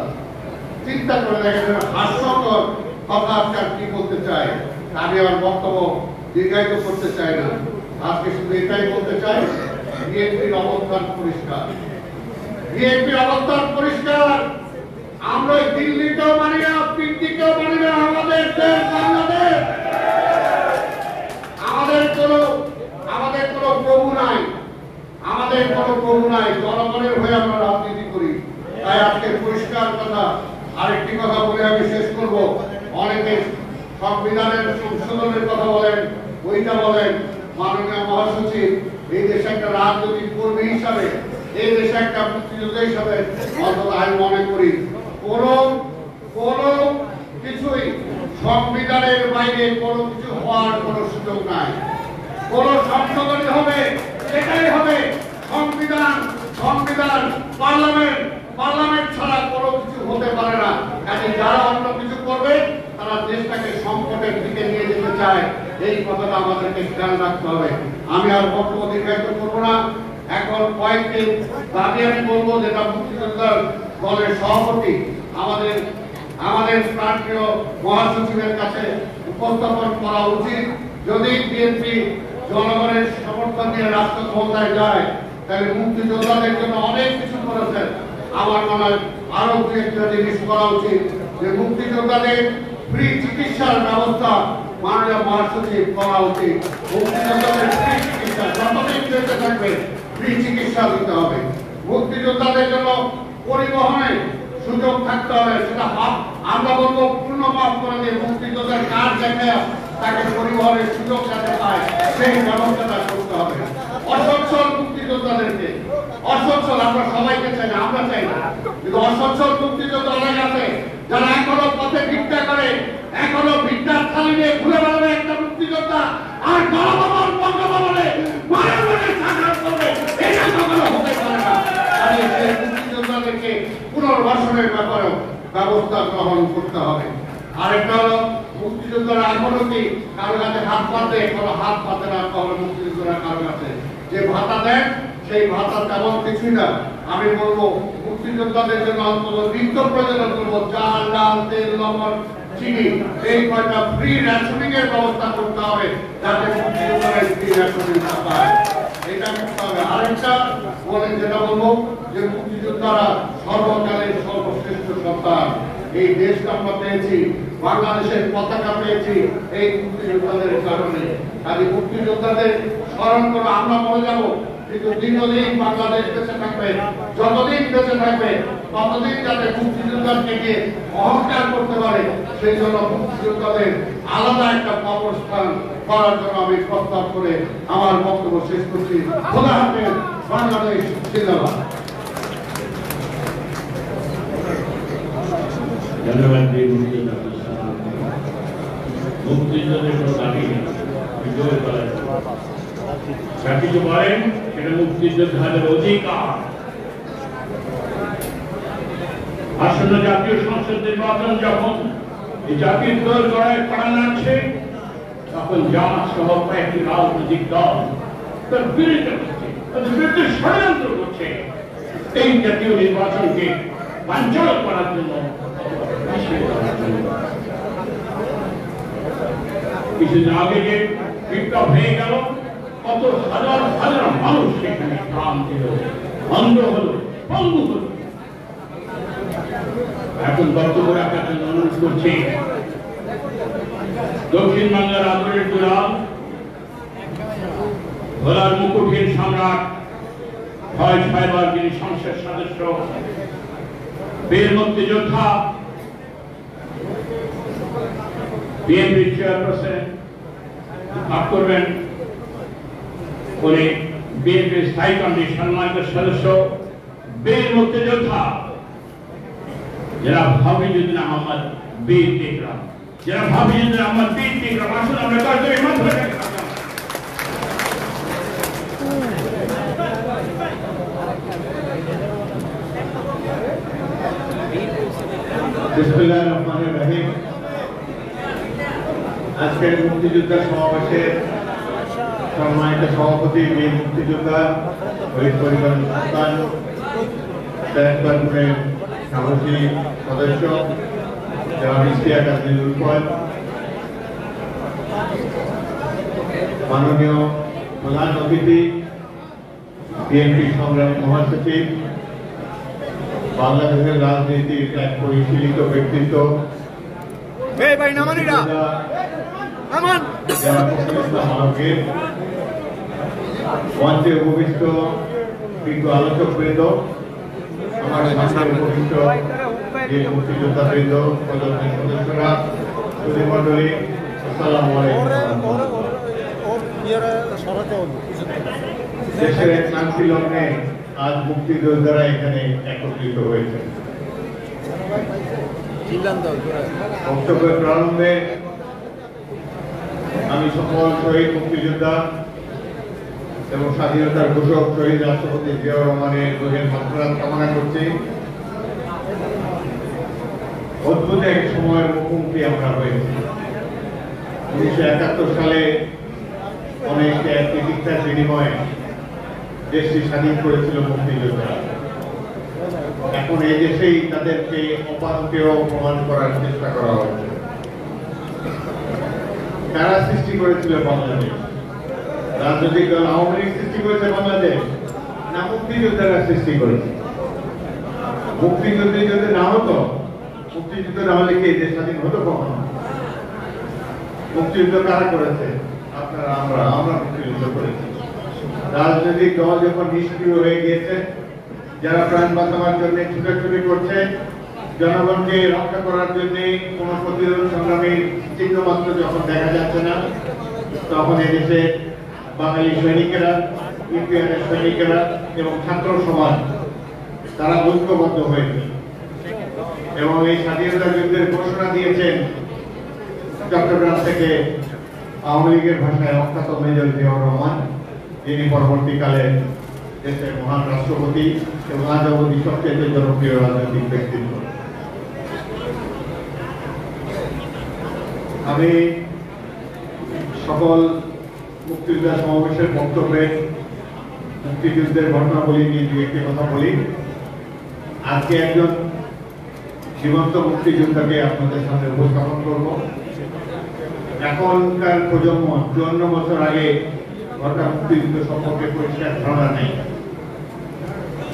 চিন্তা করে দেখেন, হাস্যকর কথা। আজকে কি বলতে চাই, আমি আমার বক্তব্য দীর্ঘায়িত করতে চাই না। আজকে শুধু এটাই বলতে চাই, বিএনপির অবস্থান পরিষ্কার, বিএনপির অবস্থান পরিষ্কার। আমরা দিল্লিকেও মানি না, পিন্ডিকেও মানি না। আমাদের দেশ বাংলাদেশ, আমাদের কোনো প্রভু নাই, আমাদের কোনো প্রভু নাই। জনগণের হয়ে আমরা রাজনীতি করি। তাই সংবিধানের সংশোধনের কথা বলেন, ওইটা বলেন। মাননীয় মহাসচিব, এই দেশে একটা রাজনৈতিক কর্মী হিসাবে, এই দেশে একটা মুক্তিযোদ্ধা হিসাবে অন্তত আমি মনে করি কোনো কিছুই সংবিধানের বাইরে কোনো কিছু হওয়ার কোনো সুযোগ নাই। কোন সংশোধনী হবে, সেটাই হবে সংবিধান। পার্লামেন্ট ছাড়া কোনো কিছু হতে পারে না। কাজে যারা অন্য কিছু করবে তারা দেশটাকে সংকটের দিকে নিয়ে যেতে চায়, এই কথাটা আমাদেরকে খেয়াল রাখতে হবে। আমি আর বক্তব্য দীর্ঘায়িত করবো না। এখন কয়েকটি দাবি আমি বলবো, যেটা মুক্তিযোদ্ধার দলের সভাপতি আমাদের প্রাণপ্রিয় মহাসচিবের কাছে উপস্থাপন করা উচিত। যদি বিএনপি জনগণের সমর্থন নিয়ে রাষ্ট্র ক্ষমতায় যায়, তাহলে মুক্তিযোদ্ধাদের জন্য অনেক কিছু করেছেন। আমার মনে হয় আরো দু একটা জিনিস করা উচিত, যে মুক্তিযোদ্ধাদের ফ্রি চিকিৎসার ব্যবস্থা মাননীয় মহাসচিব করা উচিত। মুক্তিযোদ্ধাদের ফ্রি চিকিৎসা যতদিন বেঁচে থাকবে ফ্রি চিকিৎসা দিতে হবে। মুক্তিযোদ্ধাদের জন্য পরিবহনের সুযোগ থাকতে হবে, সেটা আমরা বলবো পূর্ণ মাফ করে দিয়ে মুক্তিযোদ্ধার কাজ দেখে তাকে পরিবহনের সুযোগ যাতে পায় সেই ব্যবস্থাটা করতে হবে। অসচ্ছল মুক্তিযোদ্ধাদেরকে, অসচ্ছল আমরা সবাইকে চাই না, আমরা চাই না, কিন্তু অসচ্ছল মুক্তিযোদ্ধা অনেক আছে যারা এখনো পথে ভিক্ষা করে, এখনো ভিক্ষার থালি নিয়ে ঘুরে বেড়াবে একটা মুক্তিযোদ্ধা, আর গণভবন বঙ্গভবনে মায়ের মনে সাক্ষাৎ করবে, এটা কখনো হতে পারে না। আমি সেই মুক্তিযোদ্ধাদেরকে পুনর্বাসনের ব্যাপারে ব্যবস্থা গ্রহণ করতে হবে। আরেকটা হলো মুক্তিযোদ্ধারা এখনো কি কারো কাছে হাত পাতে, কোনো হাত পাতে না। মুক্তিযোদ্ধারা কারো কাছে যে ভাতা দেন, সেই ভাতা তেমন কিছুই না। আমি বলবো মুক্তিযোদ্ধাদের জন্য অন্তত নিত্য প্রয়োজন করবো চাল, ডাল, তেল, লবণ, চিনি, এই কয়টা ফ্রি রেশনিং এর ব্যবস্থা করতে হবে, যাতে মুক্তিযোদ্ধারা ফ্রি রেশনিং পায়, এটা করতে হবে। আরেকটা যেটা বলবো, যে মুক্তিযোদ্ধারা সর্বকালের সর্বশ্রেষ্ঠ সন্তান। এই দেশটা আমরা পেয়েছি, বাংলাদেশের পতাকা পেয়েছি এই মুক্তিযোদ্ধাদের কারণে। কাজে মুক্তিযোদ্ধাদের স্মরণ করে আমরা মরে যাব, কিন্তু দীর্ঘদিন বাংলাদেশ বেঁচে থাকবে। যতদিন বেঁচে থাকবে ততদিন যাতে মুক্তিযোদ্ধাকে নিয়ে অহংকার করতে পারে, সেই জন্য মুক্তিযোদ্ধাদের আলাদা একটা কবরস্থান করার জন্য আমি প্রস্তাব করে আমার বক্তব্য শেষ করছি। খোদা হাফেজ। বাংলাদেশ জিন্দাবাদ। ধন্যবাদ। মুক্তিযোদ্ধাদের কোনো দাবি নেই, কিছু বলেন সেটা মুক্তিযোদ্ধাদের অধিকার। আসন্ন জাতীয় সংসদ নির্বাচন যখন এই জাতির দল গড়ায় করা লাগছে, তখন জামাত সহ কয়েকটি রাজনৈতিক দল তার বিরোধিতা করছে, তাদের বিরুদ্ধে ষড়যন্ত্র করছে এই জাতীয় নির্বাচনকে বাঞ্ছাল করার জন্য। কিছুদিন আগে যে বিপ্লব হয়ে গেল, কত হাজার হাজার মানুষ সেখানে প্রাণ দিল, অন্ধ হলো, পঙ্গু হলো। এখন বক্তব্য রাখার জন্য অনুরোধ করছি দক্ষিণ বাংলার আদরের দুলাল, ভোলার মুকুটের সম্রাট, 6বার যিনি সংসদ সদস্য, বীর মুক্তিযোদ্ধা, বিএনপির চেয়ারপারসন, মাফ করবেন, উনি বিএনপির স্থায়ী কমিটির সম্মানিত সদস্য, বীর মুক্তিযোদ্ধা জনাব হাফিজুদ্দিন আহমদ বীর টিকরাম। জনাব হাফিজুদ্দিন আহমদ বীর টিকরাম, আসুন আমরা তাদের মাধ্যমে বিসমিল্লাহির রহমানির রহিম। আজকের মুক্তিযোদ্ধা সমাবেশে সম্মানিত সভাপতি, বীর মুক্তিযোদ্ধা, শহীদ পরিবার সন্তান, সাহসী সদস্য জনাব ইশতিয়াক আজিজুল ফয়েজ, মাননীয় প্রধান অতিথি, বিএনপি সংগ্রামী মহাসচিব, বাংলাদেশের রাজনীতির এক পরিশীলিত ব্যক্তিত্ব, মঞ্চে উপবিষ্ট বিজ্ঞ আলোচক বৃন্দ, আমার সামনে উপবিষ্ট যে মুক্তিযোদ্ধা বৃন্দ, সদস্যরা, সুধী মন্ডলী, আসসালামু আলাইকুম। দেশের এক শান্তি লগ্নে আজ মুক্তিযোদ্ধারা এখানে একত্রিত হয়েছে। বক্তব্যের প্রারম্ভে আমি সকল শহীদ মুক্তিযোদ্ধা এবং স্বাধীনতার ঘোষক শহীদ রাষ্ট্রপতি জিয়াউর রহমানের রুহের মাগফিরাত কামনা করছি। অদ্ভুত এক সময়ের মুখোমুখি আমরা হয়েছি। 1971 সালে অনেক চিকিৎসার বিনিময়ে দেশটি স্বাধীন করেছিল মুক্তিযোদ্ধারা। এখন এই দেশেই তাদেরকে অপারকেও প্রমাণ করার চেষ্টা করা হচ্ছে। কারা সৃষ্টি করেছিল বাংলাদেশ? রাজনৈতিক দল আওয়ামী লীগ সৃষ্টি করেছে বাংলাদেশ, না মুক্তিযোদ্ধারা সৃষ্টি করেছে? মুক্তিযুদ্ধ যদি না হতো, মুক্তিযুদ্ধ না হলে কি দেশ স্বাধীন হতো কখনো? মুক্তিযুদ্ধ কারা করেছে? আপনারা, আমরা মুক্তিযুদ্ধ করেছি। রাজনৈতিক দল যখন নিষ্ক্রিয় হয়ে গিয়েছে, যারা প্রাণ বাঁচানোর জন্য ছুটাছুটি করছে, জনগণকে রক্ষা করার জন্য কোন প্রতিরোধ সংগ্রামের চিহ্ন মাত্র যখন দেখা যাচ্ছে না, তখন এদেশে বাঙালি সৈনিকেরা, ইউপিএনের সৈনিকেরা এবং ছাত্র সমাজ তারা ঐক্যবদ্ধ হয়েছে এবং এই স্বাধীনতা যুদ্ধের ঘোষণা দিয়েছেন চট্টগ্রাম থেকে আওয়ামী লীগের ভাষায় অখ্যাত মেজর জিয়াউর রহমান, যিনি পরবর্তীকালে দেশের মহান রাষ্ট্রপতি এবং আজ অবধি সবচেয়ে জনপ্রিয় রাজনৈতিক ব্যক্তিত্ব। আমি সকল মুক্তিযোদ্ধা সমাবেশের বক্তব্যে মুক্তিযুদ্ধের ঘটনাবলী নিয়ে দু একটি কথা বলি। আজকে একজন জীবন্ত মুক্তিযোদ্ধাকে আপনাদের সামনে উপস্থাপন করব। এখনকার প্রজন্ম 54 বছর আগে ঘটা মুক্তিযুদ্ধ সম্পর্কে পরিষ্কার ধারণা নেই।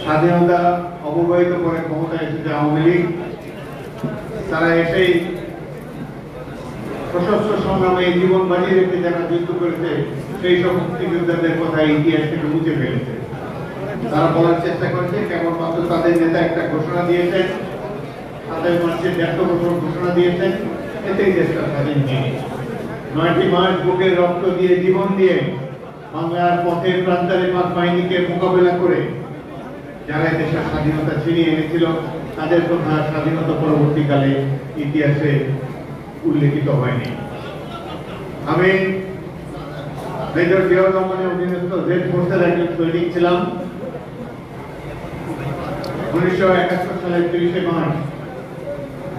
স্বাধীনতা অববাহিত করে ক্ষমতায় এসেছে আওয়ামী লীগ। তারা এসেই সশস্ত্র সংগ্রামে জীবন বাজি রেখে যারা যুদ্ধ করেছে, সেই সব মুক্তিযোদ্ধাদের কথা ইতিহাস থেকে মুছে ফেলেছে। তারা বলার চেষ্টা করেছে কেবলমাত্র তাদের নেতা একটা ঘোষণা দিয়েছেন, তাদের মানুষের 150 বছর ঘোষণা দিয়েছেন, এতেই দেশটা স্বাধীন নেই। 9টি মাস বুকের রক্ত দিয়ে, জীবন দিয়ে বাংলার পথের প্রান্তরে পাক বাহিনীকে মোকাবেলা করে যারা দেশের স্বাধীনতা ছিনিয়ে এনেছিল, তাদের কথা স্বাধীনতা পরবর্তীকালে ইতিহাসে উল্লেখিত হয়নি। আমি মেজর জিয়াউর রহমানের অধীনস্থ জেড ফোর্সের একজন সৈনিক ছিলাম। 1971 সালের 30 মার্চ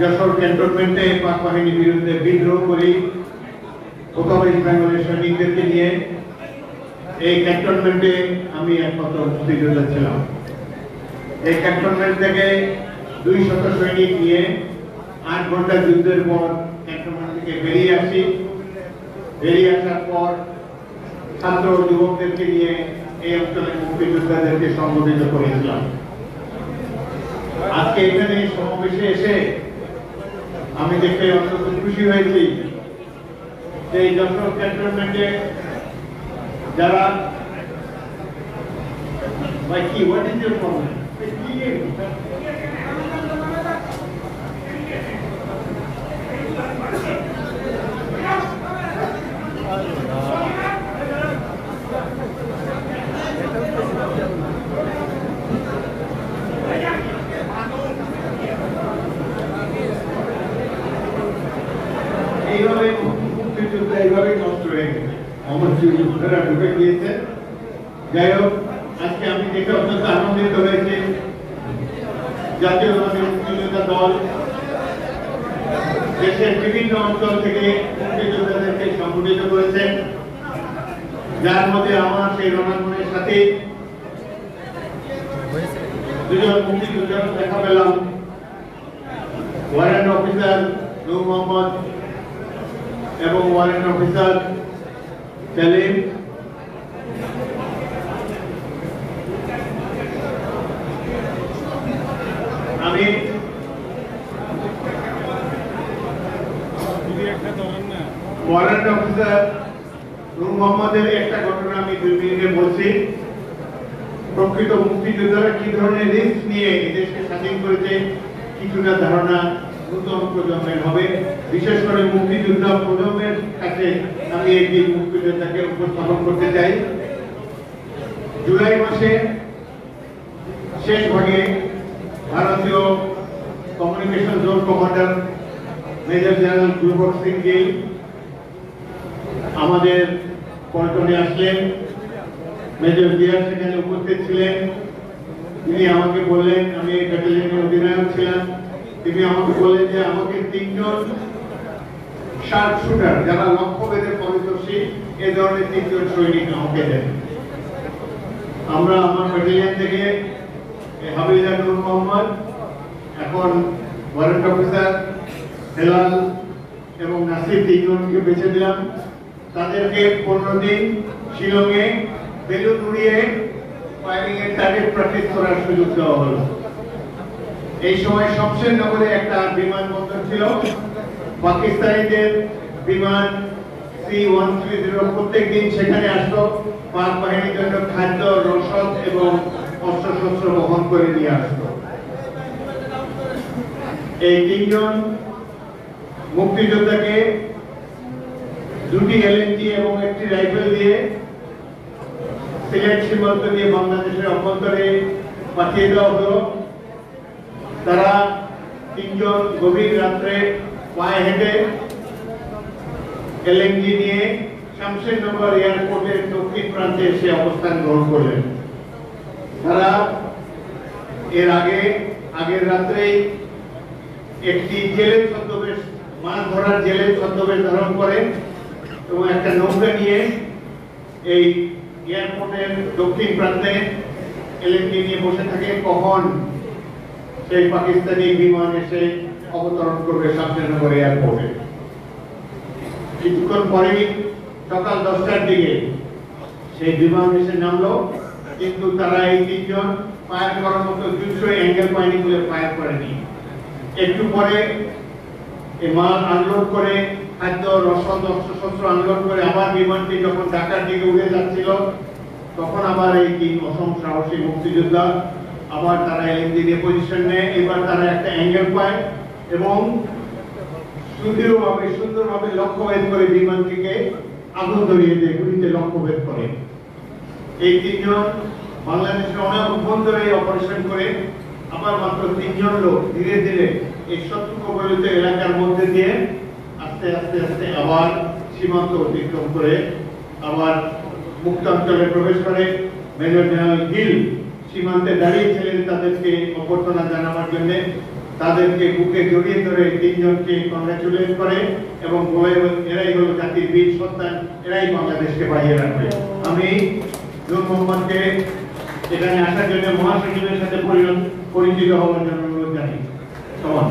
যশোর ক্যান্টনমেন্টে পাক বাহিনীর বিরুদ্ধে বিদ্রোহ করি ওয়েস্ট বেঙ্গলের সৈনিকদেরকে নিয়ে। এই ক্যান্টনমেন্টে আমি একমাত্র মুক্তিযোদ্ধা ছিলাম। এই ক্যান্টনমেন্ট থেকে 200 সৈনিক নিয়ে 8 ঘন্টা যুদ্ধের পর ক্যান্টনমেন্ট থেকে বেরিয়ে আসি। বেরিয়ে আসার পর ছাত্র যুবকদেরকে নিয়ে এই অঞ্চলের মুক্তিযোদ্ধাদেরকে সংগঠিত করেছিলাম। আজকে এখানে সমাবেশে এসে আমি দেখে অত্যন্ত খুশি হয়েছি যে এই যশোর ক্যান্টনমেন্টে যারা ভাই কি হোয়াট ইজ ইউর প্রবলেম? এইভাবে মুক্তিযুদ্ধ এইভাবে নষ্ট হয়ে গেছে, আমার যুদ্ধরা ঢুকে গিয়েছে। যাই হোক, আজকে আমি দেখে অত্যন্ত আনন্দিত হয়েছি জাতীয় মুক্তিযোদ্ধা দল দেশের বিভিন্ন অঞ্চল থেকে মুক্তিযোদ্ধাদেরকে সংগঠিত করেছে, যার মধ্যে আমার সেই রণাঙ্গনের সাথে দুজন মুক্তিযোদ্ধা দেখা পেলাম। ওয়ারেন্ট অফিসার নূর মোহাম্মদ এবং ওয়ারেন্ট অফিসার সেলিম। আমি ওয়ারেন্ট অফিসার নূর মোহাম্মদের একটা ঘটনা আমি 2 মিনিটে বলছি। প্রকৃত মুক্তিযোদ্ধারা কি ধরনের রিস্ক নিয়ে দেশকে স্বাধীন করেছে কিছুটা ধারণা নতুন প্রজন্মের হবে, বিশেষ করে মুক্তিযোদ্ধা প্রজন্মের কাছে আমি এই বীর মুক্তিযোদ্ধাকে উপস্থাপন করতে চাই। জুলাই মাসে শেষ ভাগে ভারতীয় communication zone commander major general Gurbax Singh Gill আমাদের পল্টনে আসলেন। মেজর জিয়ার সেখানে উপস্থিত ছিলেন। তিনি আমাকে বললেন, আমি এই ব্যাটালিয়নের অধিনায়ক ছিলাম, তিনি আমাকে বললেন যে আমাকে 3 জন শার্প শুটার যারা লক্ষ্যভেদে পারদর্শী এই ধরনের 3 জন সৈনিক আমাকে দেন। আমরা আমার ব্যাটালিয়ন থেকে হাবিলদার নূর মোহাম্মদ, এখন ওয়ারেন্ট অফিসার হেলাল এবং নাসির 3 জনকে বেছে দিলাম। তাদেরকে 15 দিন শিলংয়ে বেলুন উড়িয়ে ফায়ারিং এর টার্গেট প্র্যাকটিস করার সুযোগ দেওয়া হলো। এই সময় শমশেরনগরে একটা বিমানবন্দর ছিল। পাকিস্তানিদের বিমান C-130 প্রত্যেক দিন সেখানে আসতো পাক বাহিনীর জন্য খাদ্য, রসদ এবং অস্ত্রশস্ত্র বহন করে নিয়ে আসতো। এই 3 জন মুক্তিযোদ্ধাকে 2টি LNG এবং 1টি রাইফেল দিয়ে সিলেট সীমান্ত দিয়ে বাংলাদেশের অভ্যন্তরে পাঠিয়ে দেওয়া হলো। তারা 3 জন গভীর রাত্রে পায়ে হেঁটে LNG নিয়ে শমশেরনগর এয়ারপোর্টের দক্ষিণ প্রান্তে এসে অবস্থান গ্রহণ করলেন। তারা এর আগের রাত্রেই একটি জেলের ছদ্মবেশ, মাছ ধরার জেলের ছদ্মবেশ ধারণ করে এবং একটা নৌকা নিয়ে এই এয়ারপোর্টের দক্ষিণ প্রান্তে LNG নিয়ে বসে থাকে কখন সেই পাকিস্তানি বিমান এসে অবতরণ করবে শমশেরনগর এয়ারপোর্টে। কিছুক্ষণ পরেই সকাল 10টার দিকে সেই বিমান এসে নামলো, কিন্তু তারা এই 3 জন ফায়ার করার মতো যুদ্ধ অ্যাঙ্গেল পায়নি বলে ফায়ার করেনি। একটু পরে এই মাল আনলোড করে, খাদ্য, রসদ, অস্ত্রশস্ত্র আনলোড করে আবার বিমানটি যখন ঢাকার দিকে উড়ে যাচ্ছিল, তখন আবার এই 3 অসম সাহসী মুক্তিযোদ্ধা আবার তারা LNG দিয়ে পজিশন নেয়। এবার তারা একটা অ্যাঙ্গেল পায় এবং সুন্দরভাবে লক্ষ্যভেদ করে বিমানটিকে আগুন ধরিয়ে দিয়ে গুলিতে লক্ষ্যভেদ করে। এই 3 জন বাংলাদেশের অনেক অভ্যন্তরে অপারেশন করে আবার মাত্র 3 জন লোক ধীরে ধীরে এই শত্রু কবলিত এলাকার মধ্যে দিয়ে আস্তে আস্তে আস্তে আবার সীমান্ত অতিক্রম করে আবার মুক্তাঞ্চলে প্রবেশ করে। মেজর জেনারেল গিল সীমান্তে দাঁড়িয়েছিলেন তাদেরকে অভ্যর্থনা জানাবার জন্য। তাদেরকে বুকে জড়িয়ে ধরে 3 জনকে কংগ্রেচুলেট করে এবং বলে, এরাই হলো জাতির বীর সন্তান, এরাই বাংলাদেশকে বাঁচিয়ে রাখবে। আমি নূর মোহাম্মদকে এখানে আসার জন্য মহাসচিবের সাথে পরিচিত হওয়ার জন্য অনুরোধ জানাই। সমান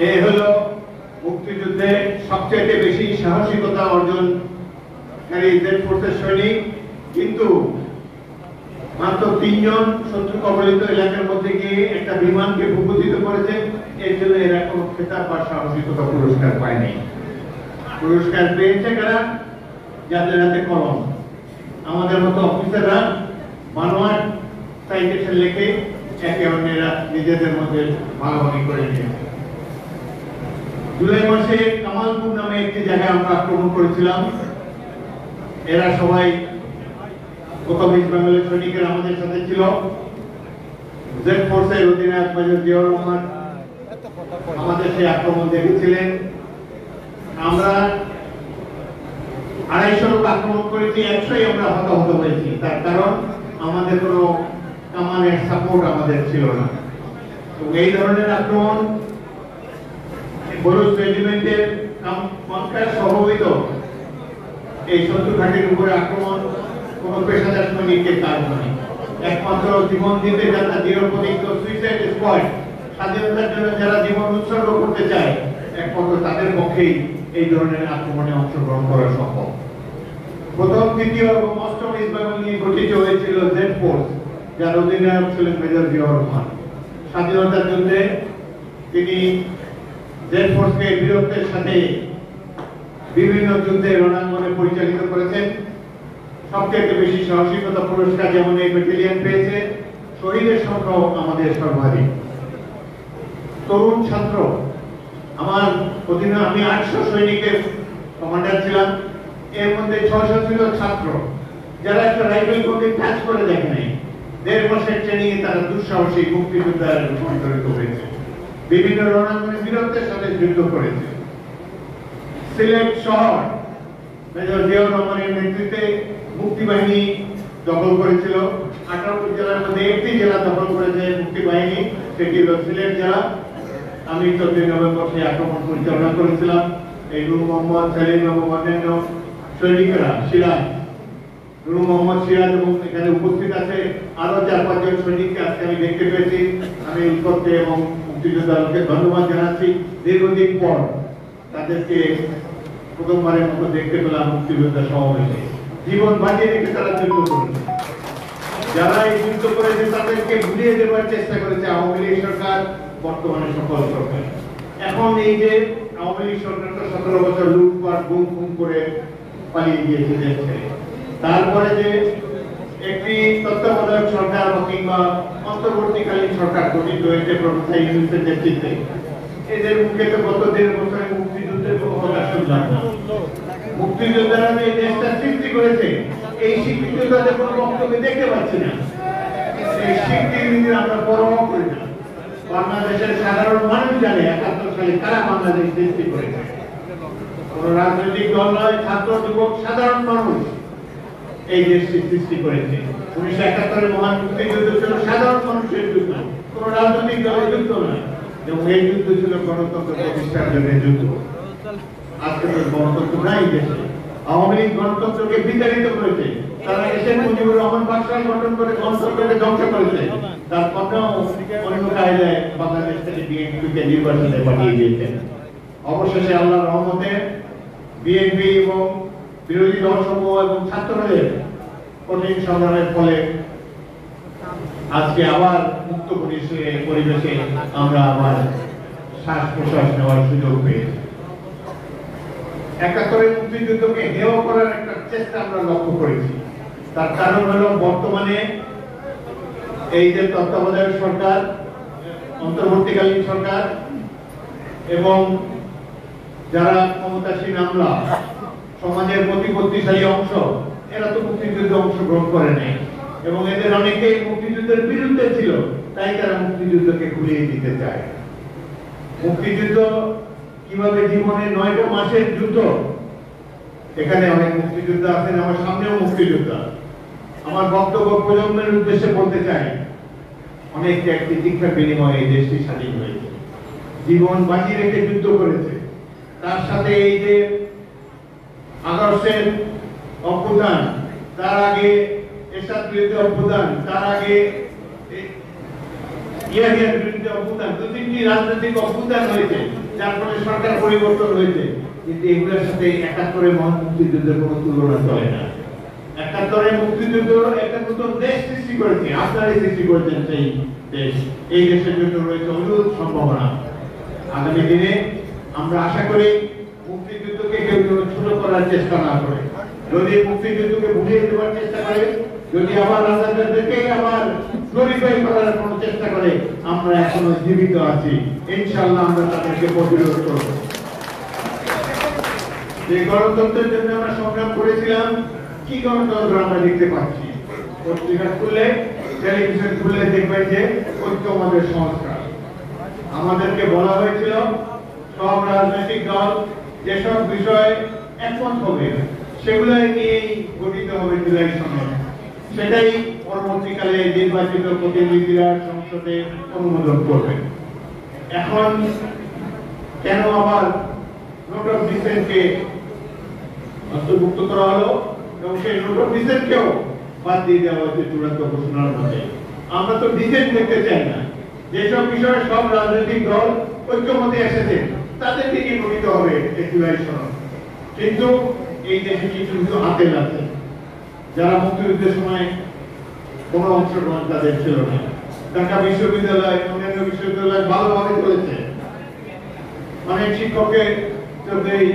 এই হলো মুক্তিযুদ্ধে সবচেয়ে বেশি সাহসিকতা অর্জনকারী জেড ফোর্সের সৈনিক। কিন্তু মাত্র 3 জন শত্রু কবলিত এলাকার মধ্যে গিয়ে একটা বিমানকে ভূপাতিত করেছে। এর জন্য এরা কোনো খেতাব বা সাহসিকতা পুরস্কার পায়নি। পুরস্কার পেয়েছে কারা? যাদের হাতে কলম। আমাদের মতো অফিসাররা মানওয়ার সাইটেশন লিখে একে অন্যেরা নিজেদের মধ্যে ভাগাভাগি করে নিয়েছে। জুলাই মাসে কামালপুর নামে একটি জায়গায় আমরা আক্রমণ করেছিলাম। এরা সবাই প্রথম ইস্ট বেঙ্গলের সৈনিকের আমাদের সাথে ছিল। জেড ফোর্সের অধিনায়ক মেজর জিয়াউর রহমান আমাদের সেই আক্রমণ দেখেছিলেন। আমরা 250 লোক আক্রমণ করেছি, 100ই আমরা হতাহত হয়েছি। তার কারণ আমাদের কোনো কামানের সাপোর্ট আমাদের ছিল না। এই ধরনের আক্রমণ বরুজ রেজিমেন্টের সহবিত এই শত্রু ঘাটির উপরে আক্রমণ কোন পেশাদার সৈনিকের কাজ নয়। একমাত্র জীবন দিতে যারা দৃঢ় প্রতিজ্ঞ সুইসাইড স্কোয়াড স্বাধীনতার জন্য যারা জীবন উৎসর্গ করতে চায় একমাত্র তাদের পক্ষেই এই ধরনের আক্রমণে অংশগ্রহণ করা সম্ভব। প্রথম, দ্বিতীয় এবং অষ্টম ইস্ট বেঙ্গল নিয়ে গঠিত হয়েছিল জেড ফোর্স, যার অধিনায়ক ছিলেন মেজর জিয়াউর রহমান। স্বাধীনতার যুদ্ধে তিনি জেড ফোর্সকে বীরত্বের সাথে বিভিন্ন যুদ্ধে রণাঙ্গনে পরিচালিত করেছেন। সবচেয়ে বেশি সাহসিকতা পুরস্কার যেমন এই ব্যাটালিয়ন পেয়েছে, শহীদের সংখ্যাও আমাদের সর্বাধিক। তরুণ ছাত্র, আমার অধীনে আমি 800 সৈনিকের কমান্ডার ছিলাম, এর মধ্যে 600 ছিল ছাত্র, যারা একটা রাইফেল কোর্টে কাজ করে দেখে নাই। 1.5 মাসের ট্রেনিং এ তারা দুঃসাহসী মুক্তিযোদ্ধার রূপান্তরিত হয়েছে, বিভিন্ন রণাঙ্গনে বীরত্বের সাথে যুদ্ধ করেছে। সিলেট শহর মেজর জিয়াউর রহমানের নেতৃত্বে মুক্তিবাহিনী দখল করেছিল। 18টি জেলার মধ্যে 1টি জেলা দখল করেছে মুক্তিবাহিনী, সেটি হল সিলেট জেলা। আমি 14 নভেম্বর সেই আক্রমণ পরিচালনা করেছিলাম। এই নূর মোহাম্মদ, সেলিম এবং অন্যান্য সৈনিকেরা, সিরাজ, নূর মোহাম্মদ সিরাজ এবং এখানে উপস্থিত আছে আরো 4-5 জন সৈনিককে আজকে আমি দেখতে পেয়েছি। আমি উৎকর্ষে এবং মুক্তিযোদ্ধাকে ধন্যবাদ জানাচ্ছি। দীর্ঘদিন পর তাদেরকে প্রথমবারের মতো দেখতে পেলাম মুক্তিযোদ্ধা সমাবেশে। জীবন বাঁচিয়ে রেখে তারা যুদ্ধ করেছে। যারা এই যুদ্ধ করেছে তাদেরকে ভুলিয়ে দেওয়ার চেষ্টা করেছে আওয়ামী লীগ সরকার, বর্তমানে সকল সরকার। এখন এই যে আওয়ামী লীগ সরকারটা 17 বছর লুটপাট গুম খুন করে পালিয়ে গিয়েছে দেশ ছেড়ে, তারপরে যে একটি তত্ত্বাবধায়ক সরকার কিংবা অন্তর্বর্তীকালীন সরকার গঠিত হয়েছে প্রফেসর ইউনূসের নেতৃত্বে, এদের মুখে তো গত 1.5 বছরে মুক্তিযুদ্ধের কোনো কথা শুনলাম না। মুক্তিযোদ্ধারা যে দেশটা সৃষ্টি করেছে, এই স্বীকৃতি তাদের কোনো বক্তব্য দেখতে পাচ্ছি না। এই স্বীকৃতি আমরা পরোয়া করি না। বাংলাদেশের সাধারণ মানুষ জানে 71 সালে কারা বাংলাদেশ সৃষ্টি করেছে। কোন রাজনৈতিক দল নয়, ছাত্র, যুবক, সাধারণ মানুষ এই দেশটি সৃষ্টি করেছে। 1971 মহান মুক্তিযুদ্ধ ছিল সাধারণ মানুষের যুদ্ধ, কোন রাজনৈতিক দলের যুদ্ধ নয়। এবং এই যুদ্ধ ছিল গণতন্ত্র প্রতিষ্ঠার জন্য যুদ্ধ। আজকে তো গণতন্ত্র নাই দেশে। আওয়ামী লীগ গণতন্ত্রকে বিতাড়িত করেছে। তারা এসে মুজিবুর রহমান বাদশাহ গঠন করে গণতন্ত্রকে ধ্বংস করেছে। তার অন্য কায়দায় বাংলাদেশ থেকে বিএনপিকে নির্বাচনে পাঠিয়ে দিয়েছেন। অবশেষে আল্লাহর রহমতে বিএনপি এবং বিরোধী দলসমূহ এবং ছাত্রদের কঠিন সংগ্রামের ফলে আজকে আবার মুক্ত পরিবেশে আমরা আবার শ্বাস প্রশ্বাস নেওয়ার সুযোগ পেয়েছি। 71 মুক্তিযুদ্ধকে হেয় করার একটা চেষ্টা আমরা লক্ষ্য করেছি। তার কারণ হলো বর্তমানে এই যে তত্ত্বাবধায়ক সরকার, অন্তর্বর্তীকালীন সরকার এবং যারা ক্ষমতাসীন আমলা, সমাজের প্রতিপত্তিশালী অংশ, এরা তো মুক্তিযুদ্ধে অংশগ্রহণ করে নাই এবং এদের অনেকেই মুক্তিযুদ্ধের বিরুদ্ধে ছিল, তাই তারা মুক্তিযুদ্ধকে ঘুরিয়ে দিতে চায়। মুক্তিযুদ্ধ কিভাবে জীবনে 9টা মাসের যুদ্ধ, এখানে অনেক মুক্তিযোদ্ধা আছেন, আমার সামনেও মুক্তিযোদ্ধা। আমার বক্তব্য প্রজন্মের উদ্দেশ্যে বলতে চাই, অনেক ব্যক্তি শিক্ষার বিনিময়ে এই দেশটি স্বাধীন হয়েছে, জীবন বাঁচিয়ে রেখে যুদ্ধ করেছে। তার সাথে এই যে আগস্টের অভ্যুত্থান, তার আগে এরশাদ বিরুদ্ধে অভ্যুত্থান, তার আগে ইয়াহিয়ার বিরুদ্ধে অভ্যুত্থান, 2-3টি রাজনৈতিক অভ্যুত্থান হয়েছে, যার ফলে সরকার পরিবর্তন হয়েছে। কিন্তু এগুলোর সাথে 71 মহান মুক্তিযুদ্ধের কোনো তুলনা চলে না। 71 মুক্তিযুদ্ধ একটা নতুন দেশ সৃষ্টি করেছে, আপনারাই সৃষ্টি করেছেন সেই দেশ। এই দেশের জন্য রয়েছে অদ্ভুত সম্ভাবনা। আগামী দিনে আমরা আশা করি মুক্তিযুদ্ধকে কেউ ছোট করার চেষ্টা না করে, যদি মুক্তিযুদ্ধকে ভুলিয়ে দেওয়ার চেষ্টা করে, যদি আবার রাজাদেরকে আবার গ্লোরিফাই করার কোনো চেষ্টা করে, আমরা এখনো জীবিত আছি, ইনশাআল্লাহ আমরা তাদেরকে প্রতিরোধ করব। যে গণতন্ত্রের জন্য আমরা সংগ্রাম করেছিলাম, কি গণতন্ত্র আমরা দেখতে পাচ্ছি? পত্রিকা খুললে, টেলিভিশন খুললে দেখবেন যে ঐক্যমতের সংস্কার। আমাদেরকে বলা হয়েছিল সব রাজনৈতিক দল যেসব বিষয়ে একমত হবে সেগুলো নিয়েই গঠিত হবে জুলাই সনদ। সেটাই পরবর্তীকালে নির্বাচিত প্রতিনিধিরা সংসদে অনুমোদন করবেন। এখন কেন আবার নোট অফ ডিসেন্টকে অন্তর্ভুক্ত করা হলো এবং সেই নোট অফ ডিসেন্টকেও বাদ দিয়ে দেওয়া হয়েছে চূড়ান্ত ঘোষণার মধ্যে? আমরা তো ডিসেন্ট দেখতে চাই না, যেসব বিষয়ে সব রাজনৈতিক দল ঐক্যমতে এসেছে তাদেরকে নিয়ে গঠিত হবে এই জুলাই সনদ। কিন্তু এই দেশে কিছু কিছু আতেল আছে যারা মুক্তিযুদ্ধের সময় কোনো অংশগ্রহণ তাদের ছিল না। ঢাকা বিশ্ববিদ্যালয়, অন্যান্য বিশ্ববিদ্যালয় ভালোভাবে চলেছে। অনেক শিক্ষককে 14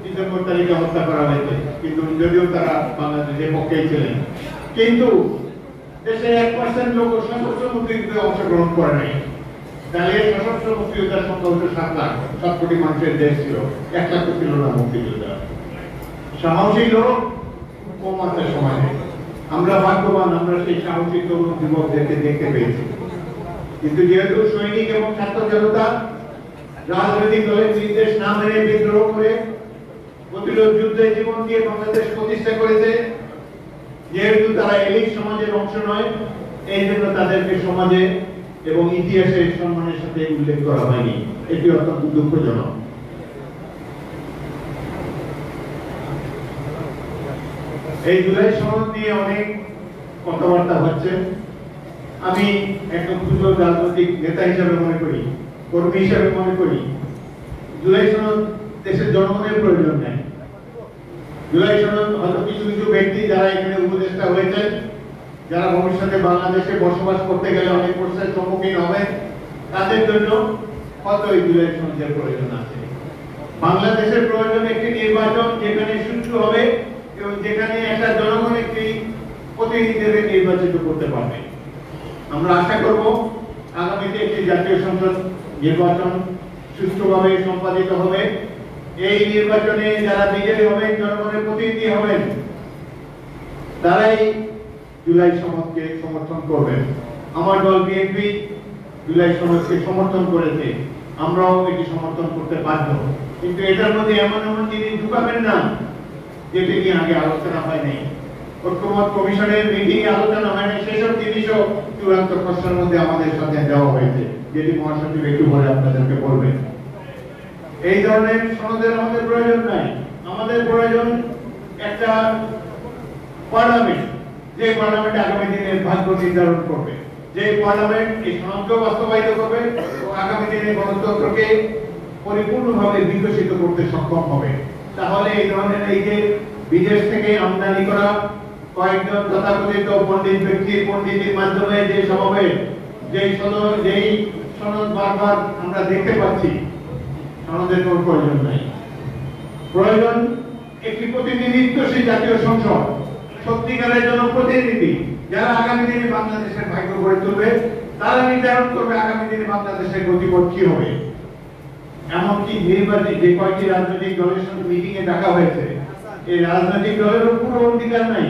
ডিসেম্বর তারিখে হত্যা করা হয়েছে, কিন্তু যদিও তারা বাংলাদেশের পক্ষেই ছিলেন। কিন্তু দেশে 1% লোক সশস্ত্র মুক্তিযুদ্ধে অংশগ্রহণ করে নাই। তাহলে সশস্ত্র মুক্তিযোদ্ধার সংখ্যা হচ্ছে 7 লাখ। 7 কোটি মানুষের দেশ ছিল, 1 লাখ ছিল না মুক্তিযোদ্ধা। সাহসী লোক কম আছে সমাজে। আমরা ভাগ্যবান, আমরা সেই সাহসী তরুণ যুবকদেরকে দেখতে পেয়েছি। কিন্তু যেহেতু সৈনিক এবং ছাত্র জনতা রাজনৈতিক দলের নির্দেশ না মেনে বিদ্রোহ করে প্রতিরোধ যুদ্ধে জীবন দিয়ে বাংলাদেশ প্রতিষ্ঠা করেছে, যেহেতু তারা এলিট সমাজের অংশ নয়, এই জন্য তাদেরকে সমাজে এবং ইতিহাসে সম্মানের সাথে উল্লেখ করা হয়নি। এটি অত্যন্ত দুঃখজনক। এই জুলাই সনদ নিয়ে অনেক কথাবার্তা হচ্ছে। আমি একজন ক্ষুদ্র রাজনৈতিক নেতা হিসাবে মনে করি, কর্মী হিসাবে মনে করি, জুলাই সনদ দেশের জনগণের প্রয়োজন নেই। জুলাই সনদ হয়তো কিছু কিছু ব্যক্তি যারা এখানে উপদেষ্টা হয়েছেন, যারা ভবিষ্যতে বাংলাদেশে বসবাস করতে গেলে অনেক প্রশ্নের সম্মুখীন হবেন, তাদের জন্য হয়তো এই জুলাই সনদের প্রয়োজন আছে। বাংলাদেশের প্রয়োজন একটি নির্বাচন যেখানে সুষ্ঠু হবে এবং যেখানে একটা জনগণ একটি প্রতিনিধিদের নির্বাচিত করতে পারবে। আমরা আশা করব আগামীতে একটি জাতীয় সংসদ নির্বাচন সুষ্ঠুভাবে সম্পাদিত হবে। এই নির্বাচনে যারা বিজয়ী হবেন, জনগণের প্রতিনিধি হবেন, তারাই জুলাই সনদকে সমর্থন করবেন। আমার দল বিএনপি জুলাই সনদকে সমর্থন করেছে, আমরাও এটি সমর্থন করতে বাধ্য। কিন্তু এটার মধ্যে এমন এমন জিনিস ঢুকাবেন না যেটি নিয়ে আগে আলোচনা হয়নি, ঐক্যমত কমিশনের মিটিং আলোচনা হয়নি, সেসব জিনিসও চূড়ান্ত খসড়ার মধ্যে আমাদের সাথে দেওয়া হয়েছে, যেটি মহাসচিব একটু পরে আপনাদেরকে বলবেন। এই ধরনের সনদের আমাদের প্রয়োজন নাই। আমাদের প্রয়োজন একটা পার্লামেন্ট, যে পার্লামেন্ট আগামী দিনের ভাগ্য নির্ধারণ করবে, যে পার্লামেন্ট এই সনদকে বাস্তবায়িত করবে ও আগামী দিনে গণতন্ত্রকে পরিপূর্ণভাবে বিকশিত করতে সক্ষম হবে। তাহলে এই ধরনের এই যে বিদেশ থেকে আমদানি করা কয়েকজন তথাকথিত পণ্ডিত ব্যক্তির পণ্ডিতের মাধ্যমে যে সমাবেশ, যেই সনদ বারবার আমরা দেখতে পাচ্ছি, সনদের কোনো প্রয়োজন নাই। প্রয়োজন একটি প্রতিনিধিত্বশীল জাতীয় সংসদ, সত্যিকারের জনপ্রতিনিধি, যারা আগামী দিনে বাংলাদেশের ভাগ্য গড়ে তুলবে, তারা নির্ধারণ করবে আগামী দিনে বাংলাদেশের গতিপথ কি হবে। এমনকি নির্বাচিত যে কয়েকটি রাজনৈতিক দলের সঙ্গে মিটিং এ ডাকা হয়েছে, এই রাজনৈতিক দলেরও পুরো অধিকার নাই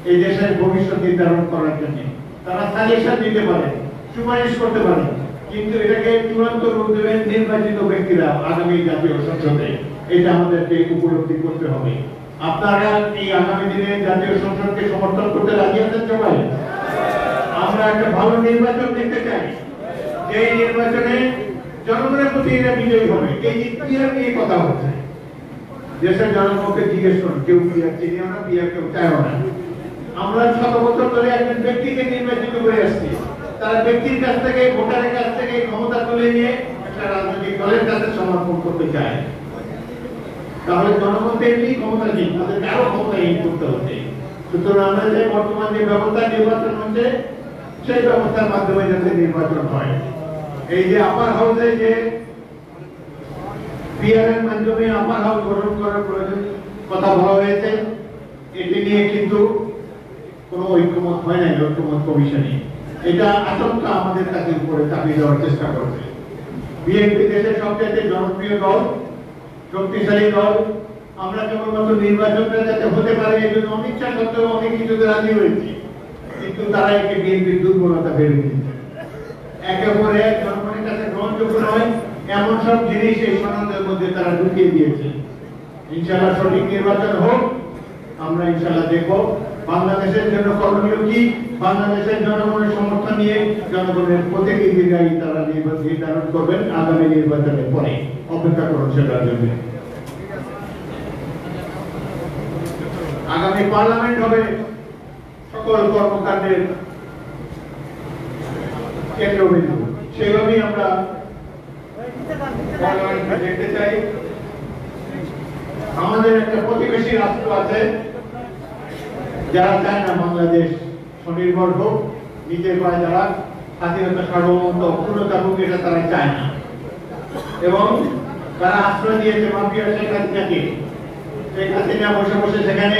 এই দেশের ভবিষ্যৎ নির্ধারণ করার জন্য। তারা সাজেশন দিতে পারে, সুপারিশ করতে পারে, কিন্তু এটাকে চূড়ান্ত রূপ দেবেন নির্বাচিত ব্যক্তিরা আগামী জাতীয় সংসদে। এটা আমাদেরকে উপলব্ধি করতে হবে। আপনারা এই আগামী দিনে জাতীয় সংসদকে সমর্থন করতে রাজি আছেন সবাই? আমরা একটা ভালো নির্বাচন দেখতে চাই, যে নির্বাচনে জনগণের প্রতি এরা বিজয়ী হবে। এই যে পিয়ার নিয়ে কথা হচ্ছে, দেশের জনগণকে জিজ্ঞেস করুন, কেউ পিয়ার চিনিও না, পিয়ার কেউ চায়ও না। আমরা 7 বছর ধরে একজন ব্যক্তিকে নির্বাচিত করে আসছি, তার ব্যক্তির কাছ থেকে, ভোটারের কাছ থেকে ক্ষমতা তুলে নিয়ে একটা রাজনৈতিক দলের কাছে সমর্পণ করতে চায়। তাহলে জনগণ তেমনি ক্ষমতা নেই, তাদের আরো ক্ষমতাহীন করতে হচ্ছে। সুতরাং আমরা যে বর্তমান যে ব্যবস্থা নির্বাচন হচ্ছে, সেই ব্যবস্থার মাধ্যমে যাতে নির্বাচন হয়। এই যে আপার হাউসে যে পিয়ারের মাধ্যমে আপার হাউস গঠন করার প্রয়োজন কথা বলা হয়েছে, এটি নিয়ে কিন্তু কোনো ঐক্যমত হয় নাই ঐক্যমত কমিশনে। এটা আশঙ্কা আমাদের কাছে উপরে চাপিয়ে দেওয়ার চেষ্টা করছে। বিএনপি দেশের সবচেয়ে জনপ্রিয় দল, শক্তিশালী দল। আমরা কেবলমাত্র নির্বাচনটা যাতে হতে পারে এই জন্য অনিচ্ছা সত্ত্বেও অনেক কিছুতে রাজি হয়েছি, কিন্তু তারা একে বিএনপির দুর্বলতা বেড়ে দিচ্ছে। একে অপরে জনগণের কাছে গ্রহণযোগ্য নয় এমন সব জিনিস এই সনদের মধ্যে তারা ঢুকিয়ে দিয়েছে। ইনশাআল্লাহ সঠিক নির্বাচন হোক, আমরা ইনশাআল্লাহ দেখব বাংলাদেশের জন্য করণীয় কি। বাংলাদেশের জনগণের সমর্থন নিয়ে জনগণের প্রতিনিধিরাই তারা নির্ধারণ করবেন আগামী নির্বাচনের পরে। অপেক্ষা করুন সেটার জন্য। আগামী পার্লামেন্ট হবে সকল কর্মকাণ্ডের কেন্দ্রবিন্দু। সেভাবেই আমরা দেখতে চাই। আমাদের একটা প্রতিবেশী রাষ্ট্র আছে যারা চায় না বাংলাদেশ স্বনির্ভর হোক, নিজের পায়ে যারা স্বাধীনতা সার্বভৌমত্ব অক্ষুণ্ণতা হোক, এটা তারা চায় না এবং তারা আশ্রয় দিয়েছে মাফিয়া শেখ হাসিনাকে। শেখ হাসিনা বসে বসে সেখানে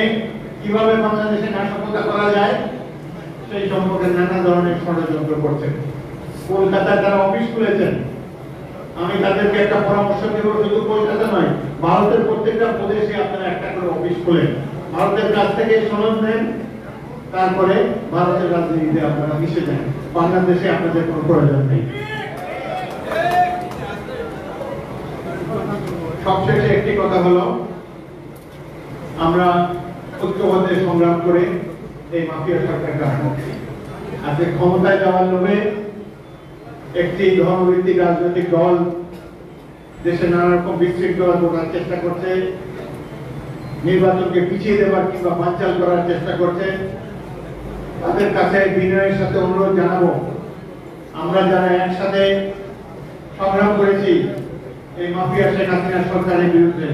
কিভাবে বাংলাদেশে নাশকতা করা যায় সেই সম্পর্কে নানা ধরনের ষড়যন্ত্র করছেন। কলকাতায় তারা অফিস খুলেছেন। আমি তাদেরকে একটা পরামর্শ দেব, শুধু কলকাতা নয়, ভারতের প্রত্যেকটা প্রদেশে আপনারা একটা করে অফিস খোলেন, ভারতের কাছ থেকে সনদ নেন, তারপরে ভারতের রাজনীতিতে আপনারা মিশে যান। বাংলাদেশে আপনাদের কোনো প্রয়োজন নেই। সবশেষে একটি কথা হলো, আমরা ঐক্যবদ্ধ সংগ্রাম করে এই মাফিয়া সরকারকে হারাচ্ছি। আজকে ক্ষমতায় যাওয়ার লোভে একটি ধর্মভিত্তিক রাজনৈতিক দল দেশে নানা রকম বিশৃঙ্খলা করার চেষ্টা করছে, নির্বাচনকে পিছিয়ে দেওয়ার কিংবা বানচাল করার চেষ্টা করছে। তাদের কাছে বিনয়ের সাথে অনুরোধ জানাবো, আমরা যারা একসাথে সংগ্রাম করেছি এই মাফিয়া শেখ হাসিনা সরকারের বিরুদ্ধে,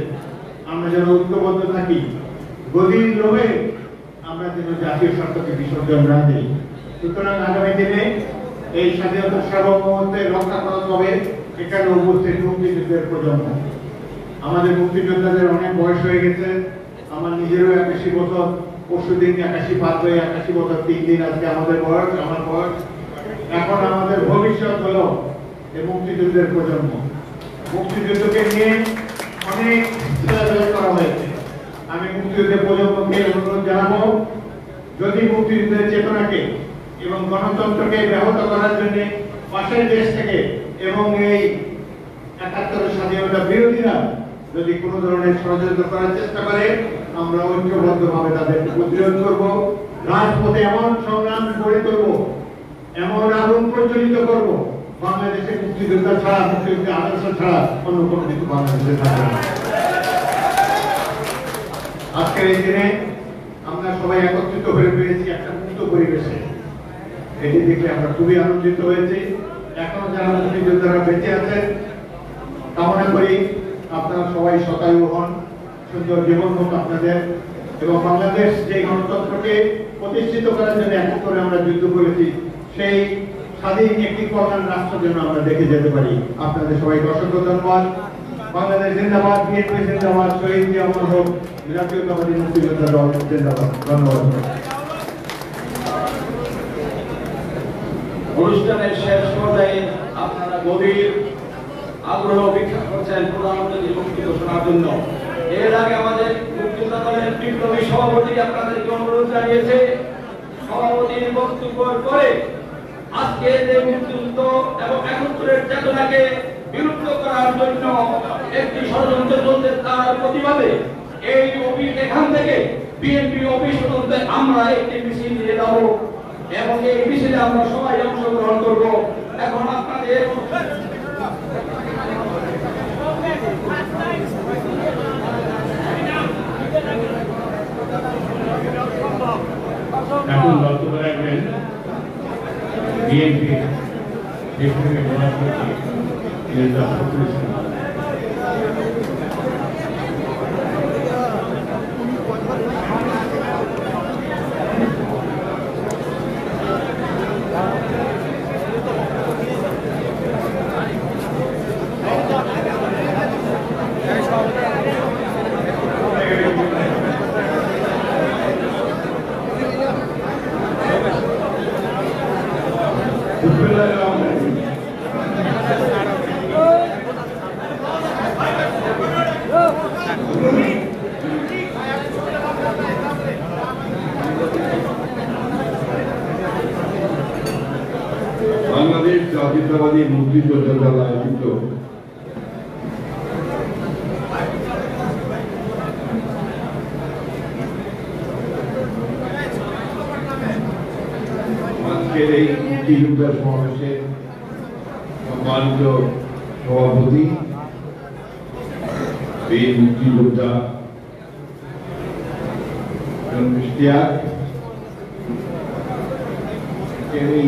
আমরা যেন ঐক্যবদ্ধ থাকি। গদির লোভে আমরা যেন জাতীয় স্বার্থকে বিসর্জন না দিই। সুতরাং আগামী দিনে এই স্বাধীনতা সার্বভৌমত্বের রক্ষা করতে হবে এখানে উপস্থিত মুক্তিযুদ্ধের প্রজন্ম। আমাদের মুক্তিযোদ্ধাদের অনেক বয়স হয়ে গেছে, আমার নিজেরও 81 বছর, পরশুদিন 81 পার হয়ে 81 বছর 3 দিন আজকে আমাদের বয়স, আমার বয়স। এখন আমাদের ভবিষ্যৎ হলো এই মুক্তিযুদ্ধের প্রজন্ম। মুক্তিযুদ্ধকে নিয়ে অনেক খেলাধুলা করা হয়েছে। আমি মুক্তিযুদ্ধের প্রজন্মকে অনুরোধ জানাবো, যদি মুক্তিযুদ্ধের চেতনাকে এবং গণতন্ত্রকে ব্যাহত করার জন্য পাশের দেশ থেকে এবং এই ৭১ স্বাধীনতা বিরোধীরা যদি কোনো ধরনের ষড়যন্ত্র করার চেষ্টা করে, আমরা ঐক্যবদ্ধভাবে তাদেরকে প্রতিরোধ করব। রাজপথে এমন সংগ্রাম গড়ে তুলব, এমন আগুন প্রজ্বলিত করব, বাংলাদেশের মুক্তিযোদ্ধা ছাড়া, মুক্তিযুদ্ধের আদর্শ ছাড়া অন্য কোনো কিছু বাংলাদেশে থাকবে না। আজকের এই দিনে আমরা সবাই একত্রিত হয়ে পেরেছি একটা মুক্ত পরিবেশে। এটি দেখে আমরা খুবই আনন্দিত হয়েছি। এখনো যারা মুক্তিযোদ্ধারা বেঁচে আছেন, কামনা করি আপনারা সবাই শতায়ু হন, সুন্দর জীবন হোক আপনাদের, এবং বাংলাদেশ যে গণতন্ত্রকে প্রতিষ্ঠিত করার জন্য এক করে আমরা যুদ্ধ করেছি, সেই স্বাধীন একটি কল্যাণ রাষ্ট্র যেন আমরা দেখে যেতে পারি। আপনাদের সবাইকে অসংখ্য ধন্যবাদ। বাংলাদেশ জিন্দাবাদ, বিএনপি জিন্দাবাদ, শহীদ অমর হোক, জাতীয়তাবাদী মুক্তিযোদ্ধা দল জিন্দাবাদ। ধন্যবাদ। অনুষ্ঠানের শেষ পর্যায়ে আপনারা গভীর আগ্রহ অপেক্ষা করছেন প্রধানমন্ত্রীর বক্তব্য শোনার জন্য। এর আগে আমাদের মুক্তিযোদ্ধা দলের বিপ্লবী সভাপতি আপনাদেরকে অনুরোধ জানিয়েছে, সভাপতির বক্তব্যের পরে আজকে যে মুক্তিযুদ্ধ এবং একাত্তরের চেতনাকে বিলুপ্ত করার জন্য একটি ষড়যন্ত্র চলছে, তার প্রতিবাদে এই অফিস এখান থেকে বিএনপি অফিস পর্যন্ত আমরা একটি মিছিল নিয়ে যাব এবং এই মিছিলে আমরা সবাই অংশগ্রহণ করব। এখন আপনাদের এখন বক্তব্য রাখবেন বিএনপি ডেপুটি মহাসচিব মির্জা ফখরুল ইসলাম। বাংলাদেশ জাতীয়তাবাদী মুক্তিযোদ্ধা দল আয়োজিত আজকের এই মুক্তিযোদ্ধা সমাবেশে সম্মানিত সভাপতি, বীর মুক্তিযোদ্ধা ইশতিয়াক, এই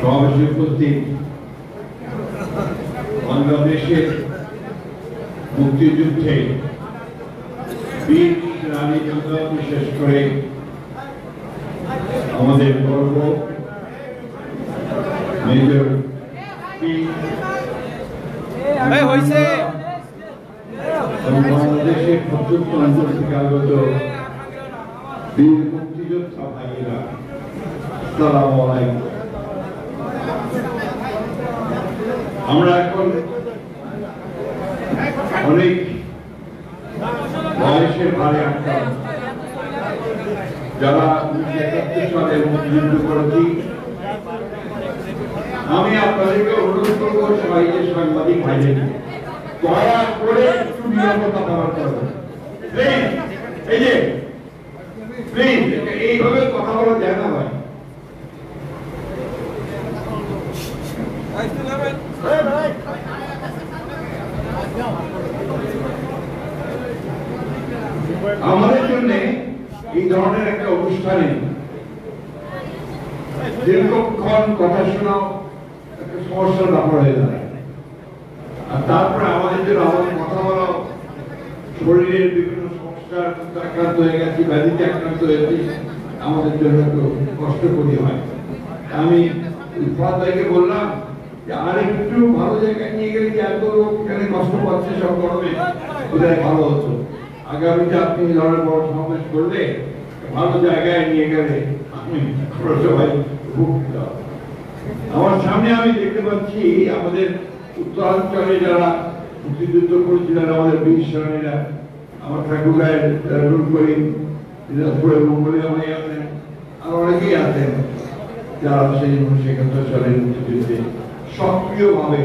সমাবেশে উপস্থিত বাংলাদেশের মুক্তিযুদ্ধে বীর রানী যোদ্ধা, বিশেষ করে আমাদের গর্ব মেজর বাংলাদেশের ৭৫ অঞ্চল থেকে আগত বীর মুক্তিযোদ্ধা ভাইয়েরা, আসসালামু আলাইকুম। আমরা এখন অনেক বয়সের ভারে আটকান, যারা ১৯৭১ সালে মুক্তিযুদ্ধ করেছি। আমি আপনাদেরকে অনুরোধ করবো সবাইকে, সাংবাদিক ভাইদের, দয়া করে একটু নিরাপত্তা পালন করবেন। এই যে প্লিজ, এইভাবে কথা বলা যায় না ভাই। আমাদের জন্য এই ধরনের একটা অনুষ্ঠানে দীর্ঘক্ষণ কথা শোনা একটা সমস্যার ব্যাপার হয়ে দাঁড়ায়। আর তারপরে আমাদের জন্য আমাদের কথা বলা, শরীরের বিভিন্ন সমস্যার আক্রান্ত হয়ে গেছি, ব্যাধিতে আক্রান্ত হয়েছি, আমাদের জন্য একটু কষ্টকরই হয়। আমি ফাদারকে বললাম যে আরেকটু ভালো জায়গায় নিয়ে গেলে, যে এত লোক এখানে কষ্ট পাচ্ছে সব গরমে, বোধহয় ভালো হতো। আগামীতে আপনি ধরনের বড় সমাবেশ করলে ভালো জায়গায় নিয়ে গেলে আমি সবাই উপকৃত হব। আমার সামনে আমি দেখতে পাচ্ছি আমাদের উত্তরাঞ্চলে যারা মুক্তিযুদ্ধ করেছিলেন, আমাদের বীর সেনানীরা, আমার ঠাকুরগাঁয়ের রুল করিম, দিনাজপুরের মঙ্গলিয়া ভাই আছেন, আর অনেকেই আছেন যারা সেই ১৯৭১ সালের মুক্তিযুদ্ধে সক্রিয়ভাবে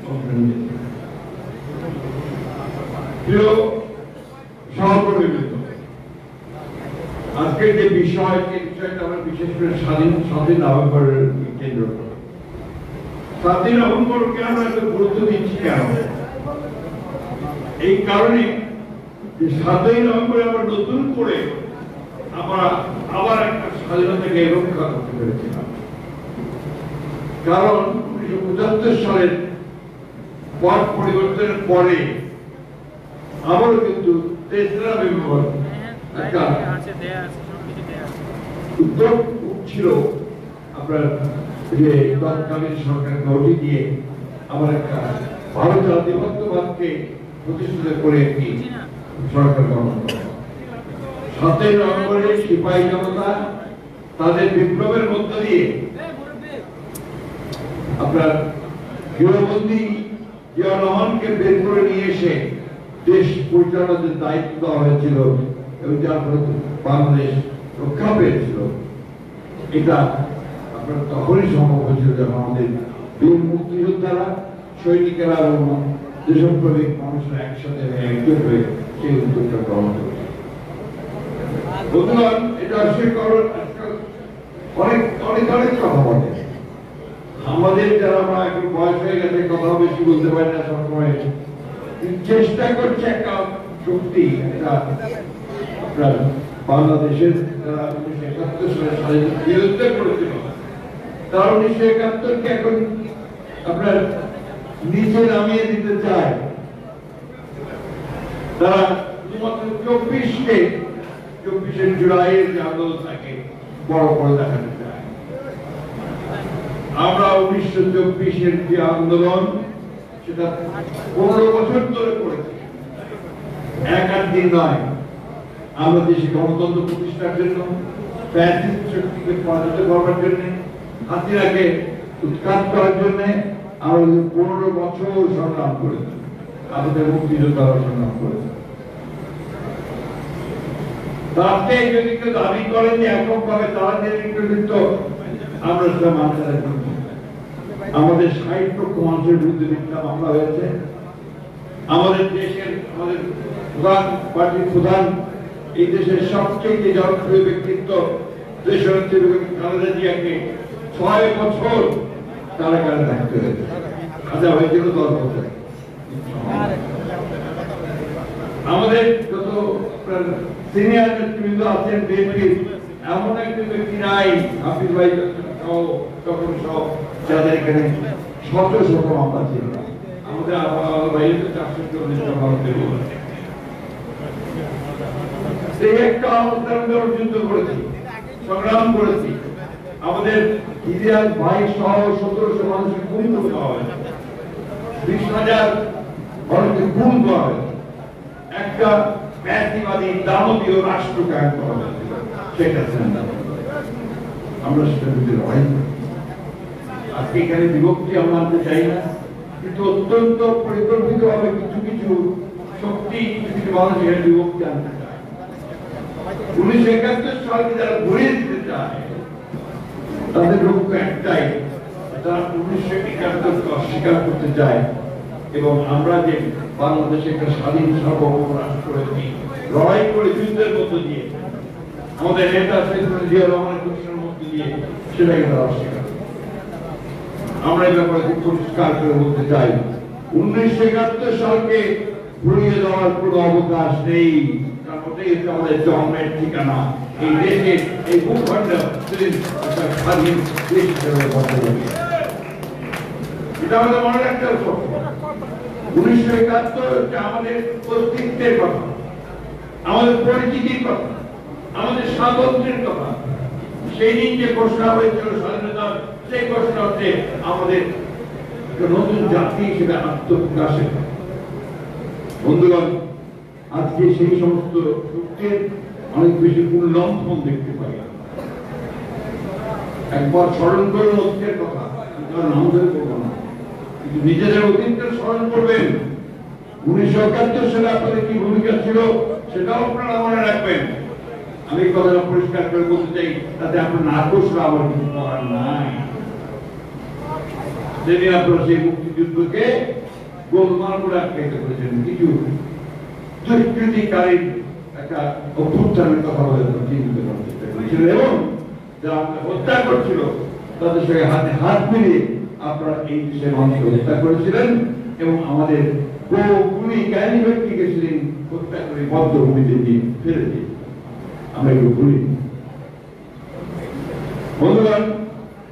অংশ নিয়েছেন। প্রিয় সহকর্মীবৃন্দ, আজকের যে বিষয়টা আমরা বিশেষ করে স্বাধীন নভেম্বরের কেন্দ্র করে, স্বাধীন নভেম্বরকে আমরা এত গুরুত্ব দিচ্ছি কেন? এই কারণে যে ৭ই নভেম্বরে আমরা নতুন করে আমরা আবার একটা স্বাধীনতাকে রক্ষা করতে পেরেছিলাম। কারণ ১৯৭৫ সালের পট পরিবর্তনের পরে আবারও কিন্তু ৩রা নভেম্বর একটা উদ্যোগ উঠছিল, আপনার যে তৎকালীন সরকার নোটিশ দিয়ে আবার একটা ভারত জাতীয়তাবাদকে প্রতিষ্ঠিত করে একটি সরকার গঠন করে। ৭ই নভেম্বরে সিপাহী জনতা তাদের বিপ্লবের মধ্য দিয়ে আপনার গৃহবন্দী জিয়া রহমানকে বের করে নিয়ে এসে দেশ পরিচালনার দায়িত্ব দেওয়া হয়েছিল, এবং যার ফলে বাংলাদেশ রক্ষা পেয়েছিল। এটা আপনার তখনই সম্ভব হয়েছিল যখন আমাদের বীর মুক্তিযোদ্ধারা, সৈনিকেরা এবং দেশপ্রেমিক মানুষরা একসাথে একজোট হয়ে সেই উদ্যোগটা গ্রহণ করেছে। বন্ধুগণ, এটা সে কারণ অনেক অনেক অনেক কথা বলে। আমাদের যারা আমরা একটু বয়স হয়ে গেছে, কথা বেশি বলতে পারি না সবসময়, চেষ্টা করছে একটা শক্তি, একটা আপনার বাংলাদেশের যারা ১৯৭১ সালে স্বাধীনতার বিরুদ্ধে করেছিল, তারা ১৯৭১কে এখন আপনার নিচে নামিয়ে দিতে চায়। তারা শুধুমাত্র ২৪শে জুলাইয়ের যে আন্দোলন থাকে বড় করে দেখাতে চায়। আমরা ১৯২৪-এর যে আন্দোলন, সেটা ১৫ বছর ধরে করেছি, এক আধ দিন নয়। আমরা দেশে গণতন্ত্র প্রতিষ্ঠার জন্য, ফ্যাসিস্ট শক্তিকে পরাজিত করবার জন্য, হাসিনাকে উৎখাত করার জন্য আমরা ১৫ বছর সংগ্রাম করেছি। আমাদের মুক্তিযোদ্ধারা সংগ্রাম করেছে। তাতে যদি কেউ দাবি করেন যে এককভাবে তারা নেতৃত্ব, আমরা সেটা মানতে রাখি। আমাদের ৬০ লক্ষ মানুষের বিরুদ্ধে মিথ্যা মামলা হয়েছে। আমাদের দেশের আমাদের প্রধান পার্টির প্রধান, এই দেশের সবচেয়ে জনপ্রিয় ব্যক্তিত্ব দেশনেত্রী বেগম খালেদা জিয়াকে ৬ বছর কারাগারে থাকতে হয়েছে। সাজা হয়েছিল ১০ বছর। আমাদের যত সিনিয়র নেতৃবৃন্দ আছেন বিএনপির, এমন একজন ব্যক্তি নাই, হাফিজ ভাই সহ, তখন সহ যাদের এখানে শত শত মামলা ছিল না। আমাদের বাইরে 440টা মামলা ছিল। সেই একটা অবস্থান যুদ্ধ করেছি, সংগ্রাম করেছি। আমাদের ইতিহাস ভাই সহ 1700 মানুষের খুন করতে হবে, 20,000 মানুষকে খুন করা হবে, একটা ব্যক্তিবাদী দানবীয় রাষ্ট্র কায়েম করা হয়েছিল। সেটা আমরা সেটার বিরুদ্ধে লড়াই করি। আজকে এখানে বিভক্তি আমরা আনতে চাই না, কিন্তু অত্যন্ত পরিকল্পিতভাবে কিছু কিছু শক্তি, কিছু কিছু মানুষ এখানে বিভক্তি আনতে চায়। 1971 সালকে যারা ঘুরিয়ে দিতে চায় তাদের লক্ষ্য একটাই, তারা 1971কে অস্বীকার করতে চায়। এবং আমরা যে বাংলাদেশে একটা স্বাধীন সার্বভৌম রাষ্ট্র হয়েছি, লড়াই করে যুদ্ধের মধ্য দিয়ে, আমাদের নেতা শেখ জিয়া রহমানের ঘোষণার মধ্য দিয়ে, সেটাকে তারা অস্বীকার। আমরা এই ব্যাপারে খুব পরিষ্কার করে বলতে চাই, 1971 সালকে ঘুরিয়ে দেওয়ার কোনো অবকাশ নেই। কারণ ওটাই হচ্ছে আমাদের জন্মের ঠিকানা। এই দেশে এই ভূখণ্ড স্বাধীন দেশ হিসেবে বর্তমানে এটা আমাদের মনে রাখতে হবে। 1971 হচ্ছে আমাদের অস্তিত্বের কথা, আমাদের পরিচিতির কথা, আমাদের স্বাতন্ত্র্যের কথা। সেই দিন যে ঘোষণা হয়েছিল স্বাধীনতা, সেই ঘোষণা হচ্ছে আমাদের নতুন জাতি হিসেবে আত্মপ্রকাশের। বন্ধুগণ, আজকে সেই সমস্ত সূত্রের অনেক বেশি উল্লঙ্ঘন দেখতে পাই। একবার স্মরণ করুন অতীতের কথা, নাম ধরে করবো না, কিন্তু নিজেদের অতীতটা স্মরণ করবেন। 1971 সালে আপনাদের কি ভূমিকা ছিল সেটাও আপনারা মনে রাখবেন। আমি এই কথাটা পরিষ্কার করে বলতে চাই, তাতে আপনার নাকশরা আবার কিছু করার নাই। যেদিন আপনারা সেই মুক্তিযুদ্ধকে গোলমাল করে আটকাইতে করেছেন, কিছু দুষ্কৃতিকারীর একটা অভ্যুত্থানের কথা বলে চিহ্নিত করতে চেষ্টা এবং যারা হত্যা করছিল তাদের সঙ্গে হাতে হাত মিলিয়ে আপনারা এই দেশের মানুষকে হত্যা করেছিলেন এবং আমাদের বহুগুলি জ্ঞানী ব্যক্তিকে সেদিন হত্যা করে বদ্ধভূমিতে দিয়ে ফেলে দিয়ে আমরা এগুলো ভুলি। বন্ধুগণ,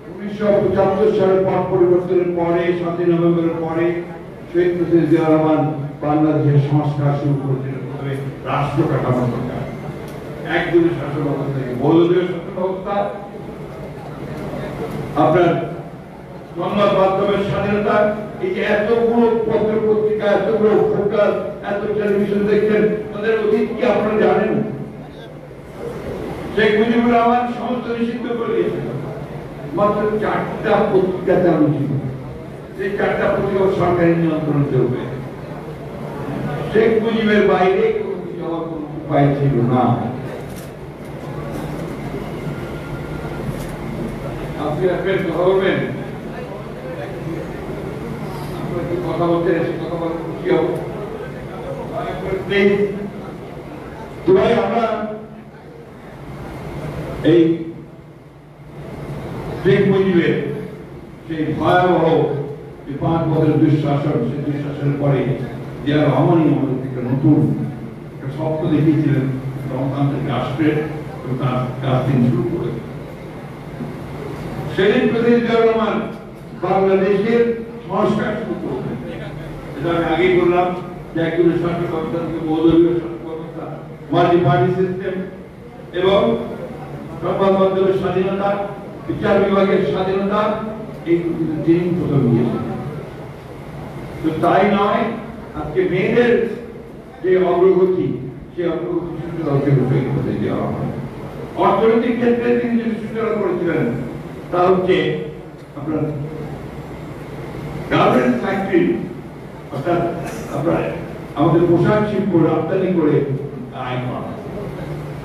1975 সালের পট পরিবর্তনের পরে, 7 নভেম্বরের পরে শহীদ প্রেসিডেন্ট জিয়া রহমান বাংলাদেশের সংস্কার শুরু করেছিলেন। প্রথমে রাষ্ট্র কাঠামো সরকার, একজনের শাসন ব্যবস্থা থেকে বহুদলীয় শাসন ব্যবস্থা, আপনার সংবাদ মাধ্যমের স্বাধীনতা। এই যে এতগুলো পত্র পত্রিকা, এতগুলো ফোকাস, এত টেলিভিশন দেখছেন, তাদের অতীত কি আপনারা জানেন? শেখ মুজিবুর রহমান সমস্ত নিষিদ্ধ করে দিয়েছিল, মাত্র 4টা পত্রিকা চালু ছিল। সেই 4টা পত্রিকা সরকারি নিয়ন্ত্রণ চলবে। শেখ মুজিবের বাইরে কোনো কিছু আমার কোনো উপায় ছিল না। আপনি আপনার কথা বলবেন, আপনার কি কথা বলতে এসে কথা বলতে খুশি হব। আমরা এই শেখ মুজিবের সেই ভয়াবহ 5 বছরের দুঃশাসন, সেই দুঃশাসনের পরে জিয়া রহমানই আমাদের একটা নতুন একটা স্বপ্ন দেখিয়েছিলেন গণতান্ত্রিক রাষ্ট্রের, এবং তার কাজ তিনি শুরু করেন। সেদিন প্রেসিডেন্ট জিয়া রহমান বাংলাদেশের সংস্কার শুরু করলেন। এটা আমি আগেই বললাম যে একজনের শাসন ব্যবস্থা থেকে বহুদলীয় শাসন ব্যবস্থা, মাল্টি পার্টি সিস্টেম এবং সংবাদ মাধ্যমের স্বাধীনতা, বিচার বিভাগের স্বাধীনতা, এইগুলো কিন্তু তিনি প্রথম নিয়েছেন। তো তাই নয়, আজকে মেয়েদের যে অগ্রগতি, সেই অগ্রগতি সূচনা হচ্ছে দেওয়া হয়। অর্থনৈতিক ক্ষেত্রে তিনি যে সূচনা করেছিলেন তা হচ্ছে আপনার গার্মেন্টস ফ্যাক্টরি, অর্থাৎ আপনার আমাদের পোশাক শিল্প রপ্তানি করে আয় করা।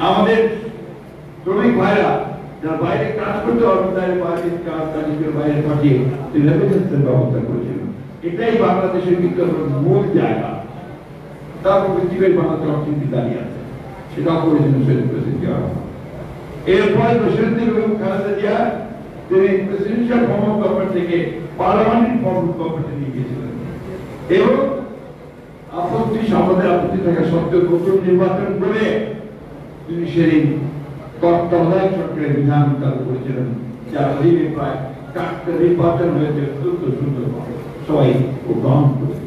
আমাদের শ্রমিক ভাইরা যারা বাইরে কাজ করতে পারবেন, তাদের বাইরে কাজ কাজের বাইরে পাঠিয়ে রেমিটেন্সের ব্যবস্থা করেছিলেন। এটাই বাংলাদেশের বিজ্ঞাপনের মূল জায়গা। তারপর পৃথিবীর বাংলাদেশ অর্থনীতি দাঁড়িয়ে আছে, সেটাও করেছিলেন শহীদ প্রেসিডেন্ট জিয়া রহমান। এরপরে প্রেসিডেন্ট খালেদা জিয়া তিনি প্রেসিডেন্সিয়াল ফর্ম অফ গভর্নমেন্ট থেকে পার্লামেন্টারি ফর্ম অফ গভর্নমেন্টে নিয়ে গিয়েছিলেন এবং আমাদের আপত্তি থাকা সত্ত্বেও নতুন নির্বাচন করে তিনি সেদিন তত্ত্বাবধায়ক সরকারের বিধান চালু করেছিলেন, যার অধীনে প্রায় নির্বাচন হয়েছে সুন্দর সবাই গ্রহণ করেছে।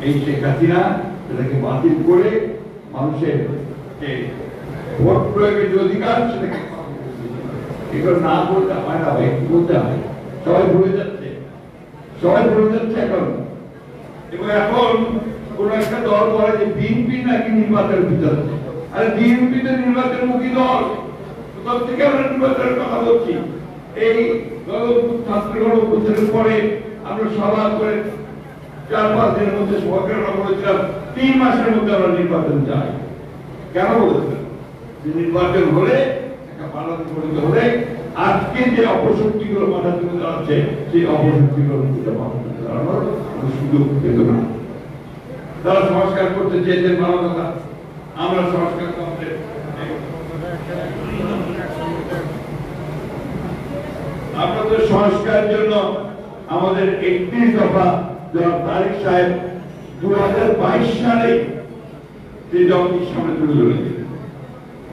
এই শেখ হাসিনা সেটাকে বাতিল করে মানুষের যে ভোট প্রয়োগের যে অধিকার সেটাকে এগুলো না বলতে হয় না ভাই, বলতে হয়। সবাই ভুলে যাচ্ছে এখন। এবং এখন কোন একটা দল বলে যে বিএনপি নাকি নির্বাচনের ভিতরে, আরে বিএনপি তো নির্বাচনমুখী দল, কোথাও থেকে আমরা নির্বাচনের কথা বলছি। এই ছাত্র গণঅভ্যুত্থানের পরে আমরা সভা করে 4-5 দিনের মধ্যে সরকার বলেছিলাম 3 মাসের মধ্যে আমরা নির্বাচন চাই। কেন বলেছিলাম? নির্বাচন হলে একটা বাংলাদেশ গঠিত হলে আজকে যে অপশক্তিগুলো মাথা তুলে দাঁড়াচ্ছে সেই অপশক্তিগুলো মাথা তুলে দাঁড়ানোর কোনো সুযোগ পেত না। তারা সংস্কার করতে চেয়েছেন, ভালো কথা। আমরা সংস্কার করতে আপনাদের সংস্কারের জন্য আমাদের 31 দফা তারিক সাহেব 2022 সালে যে জগতের সামনে তুলে ধরেছিলেন,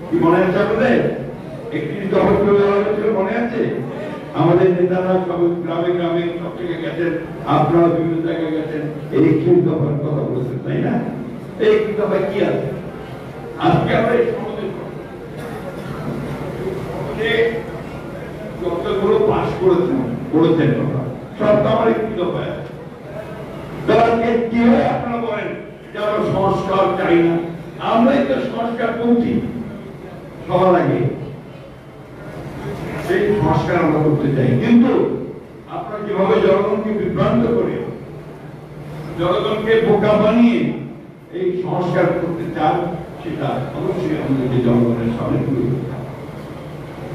কি মনে আছে আপনাদের? 31 দফা তুলে ধরা হয়েছিল, মনে আছে? আমাদের নেতারা সব গ্রামে গ্রামে সব থেকে গেছেন, আপনারা বিভিন্ন জায়গায় গেছেন, এই 31 দফার কথা বলেছেন, তাই না? এই 31 দফায় কি আছে? আজকে আমরা এই সমাজে যতগুলো পাশ করেছেন সব তো আমার 31 দফায় আছে। তাদেরকে কিভাবে আপনারা বলেন যে আমরা সংস্কার চাই না? আমরাই তো সংস্কার করছি সবার আগে, সেই সংস্কার আমরা করতে চাই। কিন্তু আপনারা যেভাবে জনগণকে বিভ্রান্ত করে, জনগণকে বোকা বানিয়ে এই সংস্কার করতে চান, সেটা অবশ্যই আমাদেরকে জনগণের সামনে তুলে ধরতে হবে।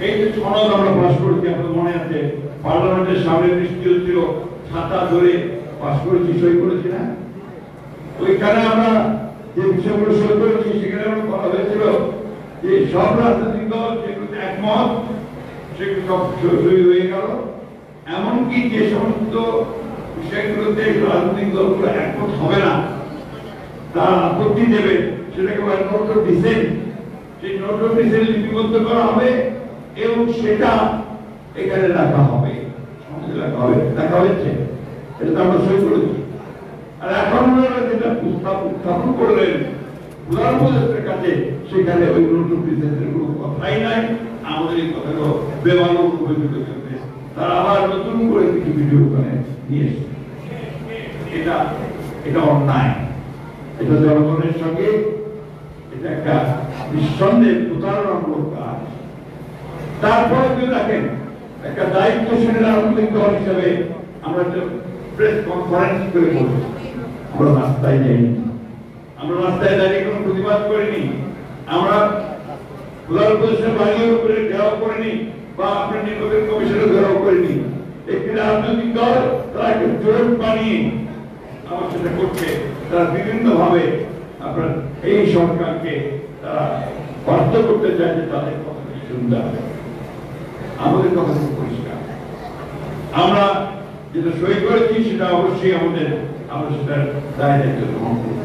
এই যে সনদ আমরা পাশ করেছি, আপনার মনে আছে, পার্লামেন্টের সামনে বৃষ্টি হচ্ছিল, ছাতা ধরে পাশ করেছি, সই করেছি না? ওইখানে আমরা যে বিষয়গুলো সই করেছি সেখানে আমরা বলা হয়েছিল যে সব রাজনৈতিক দল যেগুলো একমত সেগুলো সব সই হয়ে গেল। এমনকি যে সমস্ত বিষয়গুলোতে রাজনৈতিক দলগুলো একমত হবে না, তারা আপত্তি দেবে, সেটাকে বলে নোট অফ ডিসেন্ট। সেই নোট অফ ডিসেন্ট লিপিবদ্ধ করা হবে এবং সেটা এখানে রাখা হবে, সমাজে রাখা হবে। দেখা হয়েছে, এটা আমরা সই করেছি। আর এখন ওনারা যেটা উত্থাপন করলেন প্রধান উপদেষ্টার কাছে, সেখানে ওই নোট অফ ডিসেন্টের কোনো কথাই নাই। আমাদের এই কথাগুলো বেমানুষ অভিযোগ করতে তারা আবার নতুন করে কিছু ভিডিও ওখানে নিয়ে এসেছে। এটা অন্যায়, এটা জনগণের সঙ্গে এটা একটা নিঃসন্দেহে প্রতারণামূলক কাজ। তারপরে যদি দেখেন একটা দায়িত্বশীল রাজনৈতিক দল হিসেবে আমরা প্রেস কনফারেন্স করে বলছি, আমরা রাস্তায় যাইনি, আমরা রাস্তায় দাঁড়িয়ে কোনো প্রতিবাদ করিনি, আমরা প্রধান উপদেষ্টার বাড়ির উপরে ঘেরাও করিনি বা আপনার নির্বাচন কমিশনের ঘেরাও করিনি। একটি রাজনৈতিক দল তারা একটা জোট বানিয়ে আমার সাথে করছে, তারা বিভিন্ন ভাবে আপনার এই সরকারকে তারা বাধ্য করতে চায় যে তাদের কথা শুনতে হবে। আমাদের কথা খুব পরিষ্কার, আমরা যেটা সই করেছি সেটা অবশ্যই আমরা সেটার দায় দায়িত্ব গ্রহণ করব,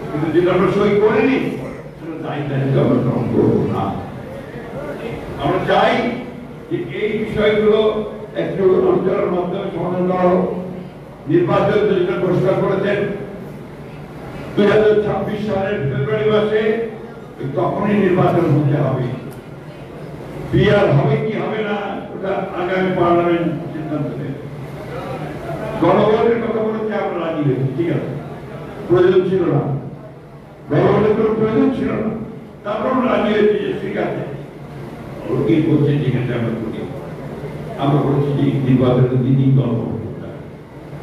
কিন্তু যেটা আমরা সই করিনি সেটা দায় দায়িত্ব আমরা গ্রহণ করবো না। আমরা চাই যে এই বিষয়গুলো একটু আলোচনার মাধ্যমে সমাধান করা হোক। নির্বাচন যেটা ঘোষণা করেছেন 2026 সালের ফেব্রুয়ারি মাসে, তখনই নির্বাচন হতে হবে। বিআর হবে কি হবে না ওটা আগামী পার্লামেন্ট সিদ্ধান্ত নেবে। গণভোটের কথা বলেছে, আমরা রাজি হয়েছি, ঠিক আছে, প্রয়োজন ছিল না, গণভোটের কোনো প্রয়োজন ছিল না, তারপর আমরা রাজি হয়েছি যে ঠিক আছে, কি বলছে ঠিক আছে আমরা করি। আমরা বলছি যে নির্বাচনের দিনই গণভোট করতে হবে,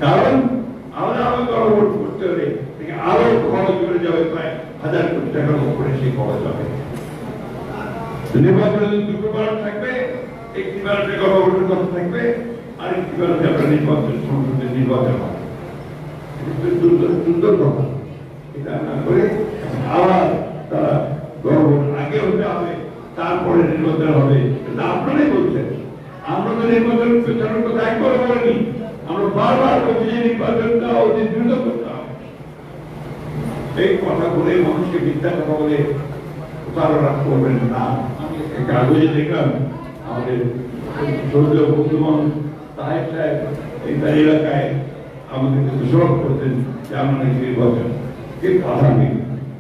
কারণ আমরা গণভোট করতে হলে আরো খরচ করে যাবে, প্রায় 1000 কোটি টাকার উপরে সেই খরচ হবে। নির্বাচনের দুটো ব্যালট থাকবে, একটি ব্যালটে গণভোটের কথা থাকবে, আর একটি ব্যালটে আপনার নির্বাচন সংসদের নির্বাচন হবে। সুন্দর কথা, এটা না করে আবার তারা গণভোট আগে হতে হবে, তারপরে নির্বাচন হবে, এটা আপনারাই বলছেন। আমরা তো নির্বাচন পেছনের কথা একবার বলিনি, আমরা বারবার বলছি যে নির্বাচনটা অতি দ্রুত করতে হবে। এই কথা বলে মানুষকে মিথ্যা কথা বলে প্রতারণা করবেন না। কাগজে দেখলাম আমাদের সৌদি বন্ধুগণ তাহের সাহেব এই তার এলাকায় আমাদেরকে দোষারোপ করতেন যে আমরা নাকি নির্বাচন কে বাধা নেই।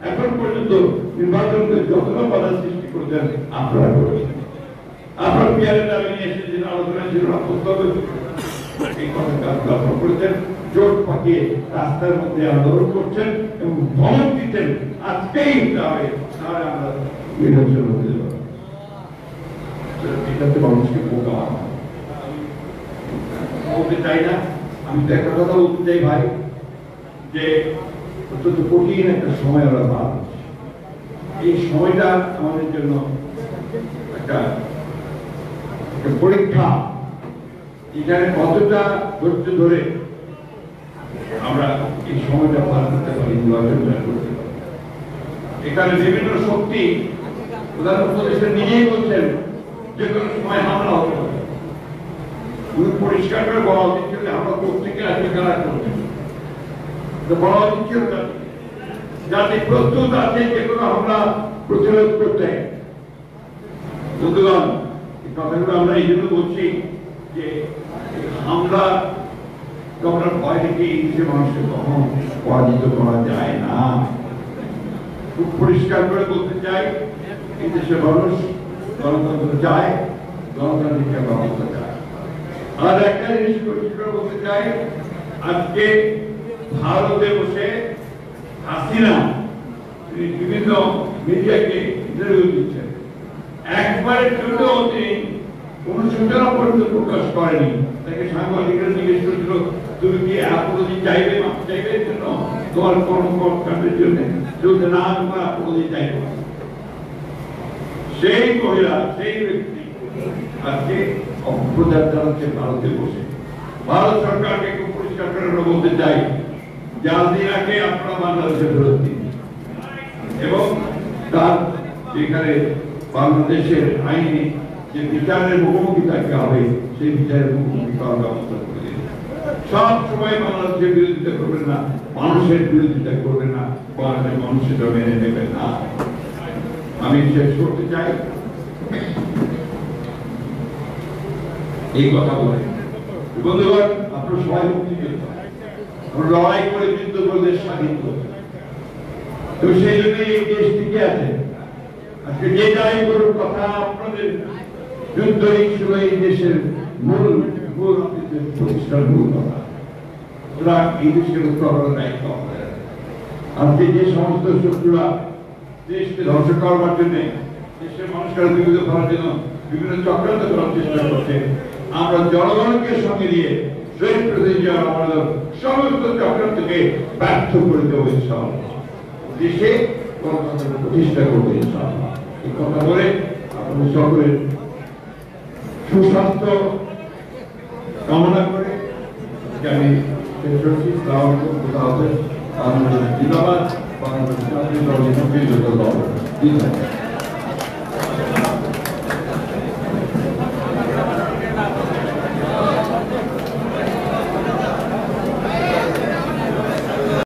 এখন পর্যন্ত নির্বাচনকে যতটা বাধা সৃষ্টি করেছেন আপনারা করেছেন। আপনার পিয়ারের দাবি নিয়ে এসেছেন, আলোচনা ছিল না, প্রস্তাব এই কথা করেছেন, জোট পাকিয়ে রাস্তার মধ্যে আন্দোলন করছেন এবং ধমক দিচ্ছেন আজকেই যাবে, তাহলে আমরা নির্বাচন হতে যাব। এটাতে মানুষকে বোকা বলতে চাই না। আমি তো একটা কথা বলতে চাই ভাই, যে অত্যন্ত কঠিন একটা সময় আমরা পার করছি। এই সময়টা আমাদের জন্য একটা পরীক্ষা, এখানে কতটা ধৈর্য ধরে আমরা এই সময়টা পার করতে পারি, নির্বাচন করতে পারি। এখানে বিভিন্ন শক্তি প্রধান উপদেষ্টা নিজেই বলছেন যে কোনো সময় হামলা হতে পারে। পরিষ্কার করে বলা উচিত ছিল আমরা প্রত্যেকে আজকে কারা করছি, বলা উচিত ছিল যাতে প্রস্তুত আছে যে কোনো হামলা প্রতিরোধ করতে। বন্ধুগণ, এই কথাগুলো আমরা এই জন্য বলছি যে হামলা আমরা ভয় দেখি যে মানুষকে কখন পরাজিত করা যায় না। খুব পরিষ্কার করে বলতে চাই, এই দেশের মানুষ গণতন্ত্র চায়, গণতান্ত্রিক ব্যবস্থা চায়। আর একটা জিনিস পরিষ্কার বলতে চাই, আজকে ভারতে বসে হাসিনা বিভিন্ন মিডিয়াকে ইন্টারভিউ দিচ্ছেন, একবারের জন্য তিনি অনুশোচনা পর্যন্ত প্রকাশ করেনি। তাকে সাংবাদিকরা জিজ্ঞেস করেছিল তুমি কি আপত্তি চাইবে, মাপ চাইবে জন্য তোমার কর্মকর্তাদের জন্য, যদি না তোমার আপত্তি চাইবে। সেই মহিলা, সেই ব্যক্তি আজকে অপপ্রচার চালাচ্ছে ভারতে বসে। ভারত সরকারকে খুব পরিষ্কার করে বলতে চাই, যার দিন আগে আপনারা বাংলাদেশে ফেরত দিন এবং তার যেখানে বাংলাদেশের আইনে যে বিচারের মুখোমুখি থাকতে হবে সেই বিচারের মুখোমুখি করার ব্যবস্থা করে দিন। সব সময় বাংলাদেশের বিরোধিতা করবেন না, মানুষের বিরোধিতা করবেন না, বাংলাদেশের মানুষ সেটা মেনে নেবেন না। আমি শেষ করতে চাই এই কথা বলে, বন্ধুগণ আপনারা সবাই মুক্তিযোদ্ধা, আমরা লড়াই করে যুদ্ধ করে দেশ স্বাধীন করতে, তো সেই জন্য এই দেশ টিকে আছে। আজকে যে যাই করুন কথা, আপনাদের যুদ্ধ ছিল এই দেশের মূল প্রতিষ্ঠার মূল কথা। সুতরাং এই দেশের উত্তরণের দায়িত্ব আমাদের। আজকে যে সমস্ত শত্রুরা দেশকে ধ্বংস করবার জন্য, দেশের মানুষকে বিপদে ফেলার জন্য বিভিন্ন চক্রান্ত করার চেষ্টা করছে, আমরা জনগণকে সঙ্গে নিয়ে শহীদ প্রেসিডেন্ট আমাদের সমস্ত চক্রান্তকে ব্যর্থ করে দেবো ইনশাআল্লাহ। দেশে গণতন্ত্র প্রতিষ্ঠা করবো ইনশাআল্লাহ। এই কথা বলে আপনাদের সকলের সুস্বাস্থ্য কামনা করে আমি শেষ করছি। জিন্দাবাদ, বাংলাদেশ জাতীয় দল।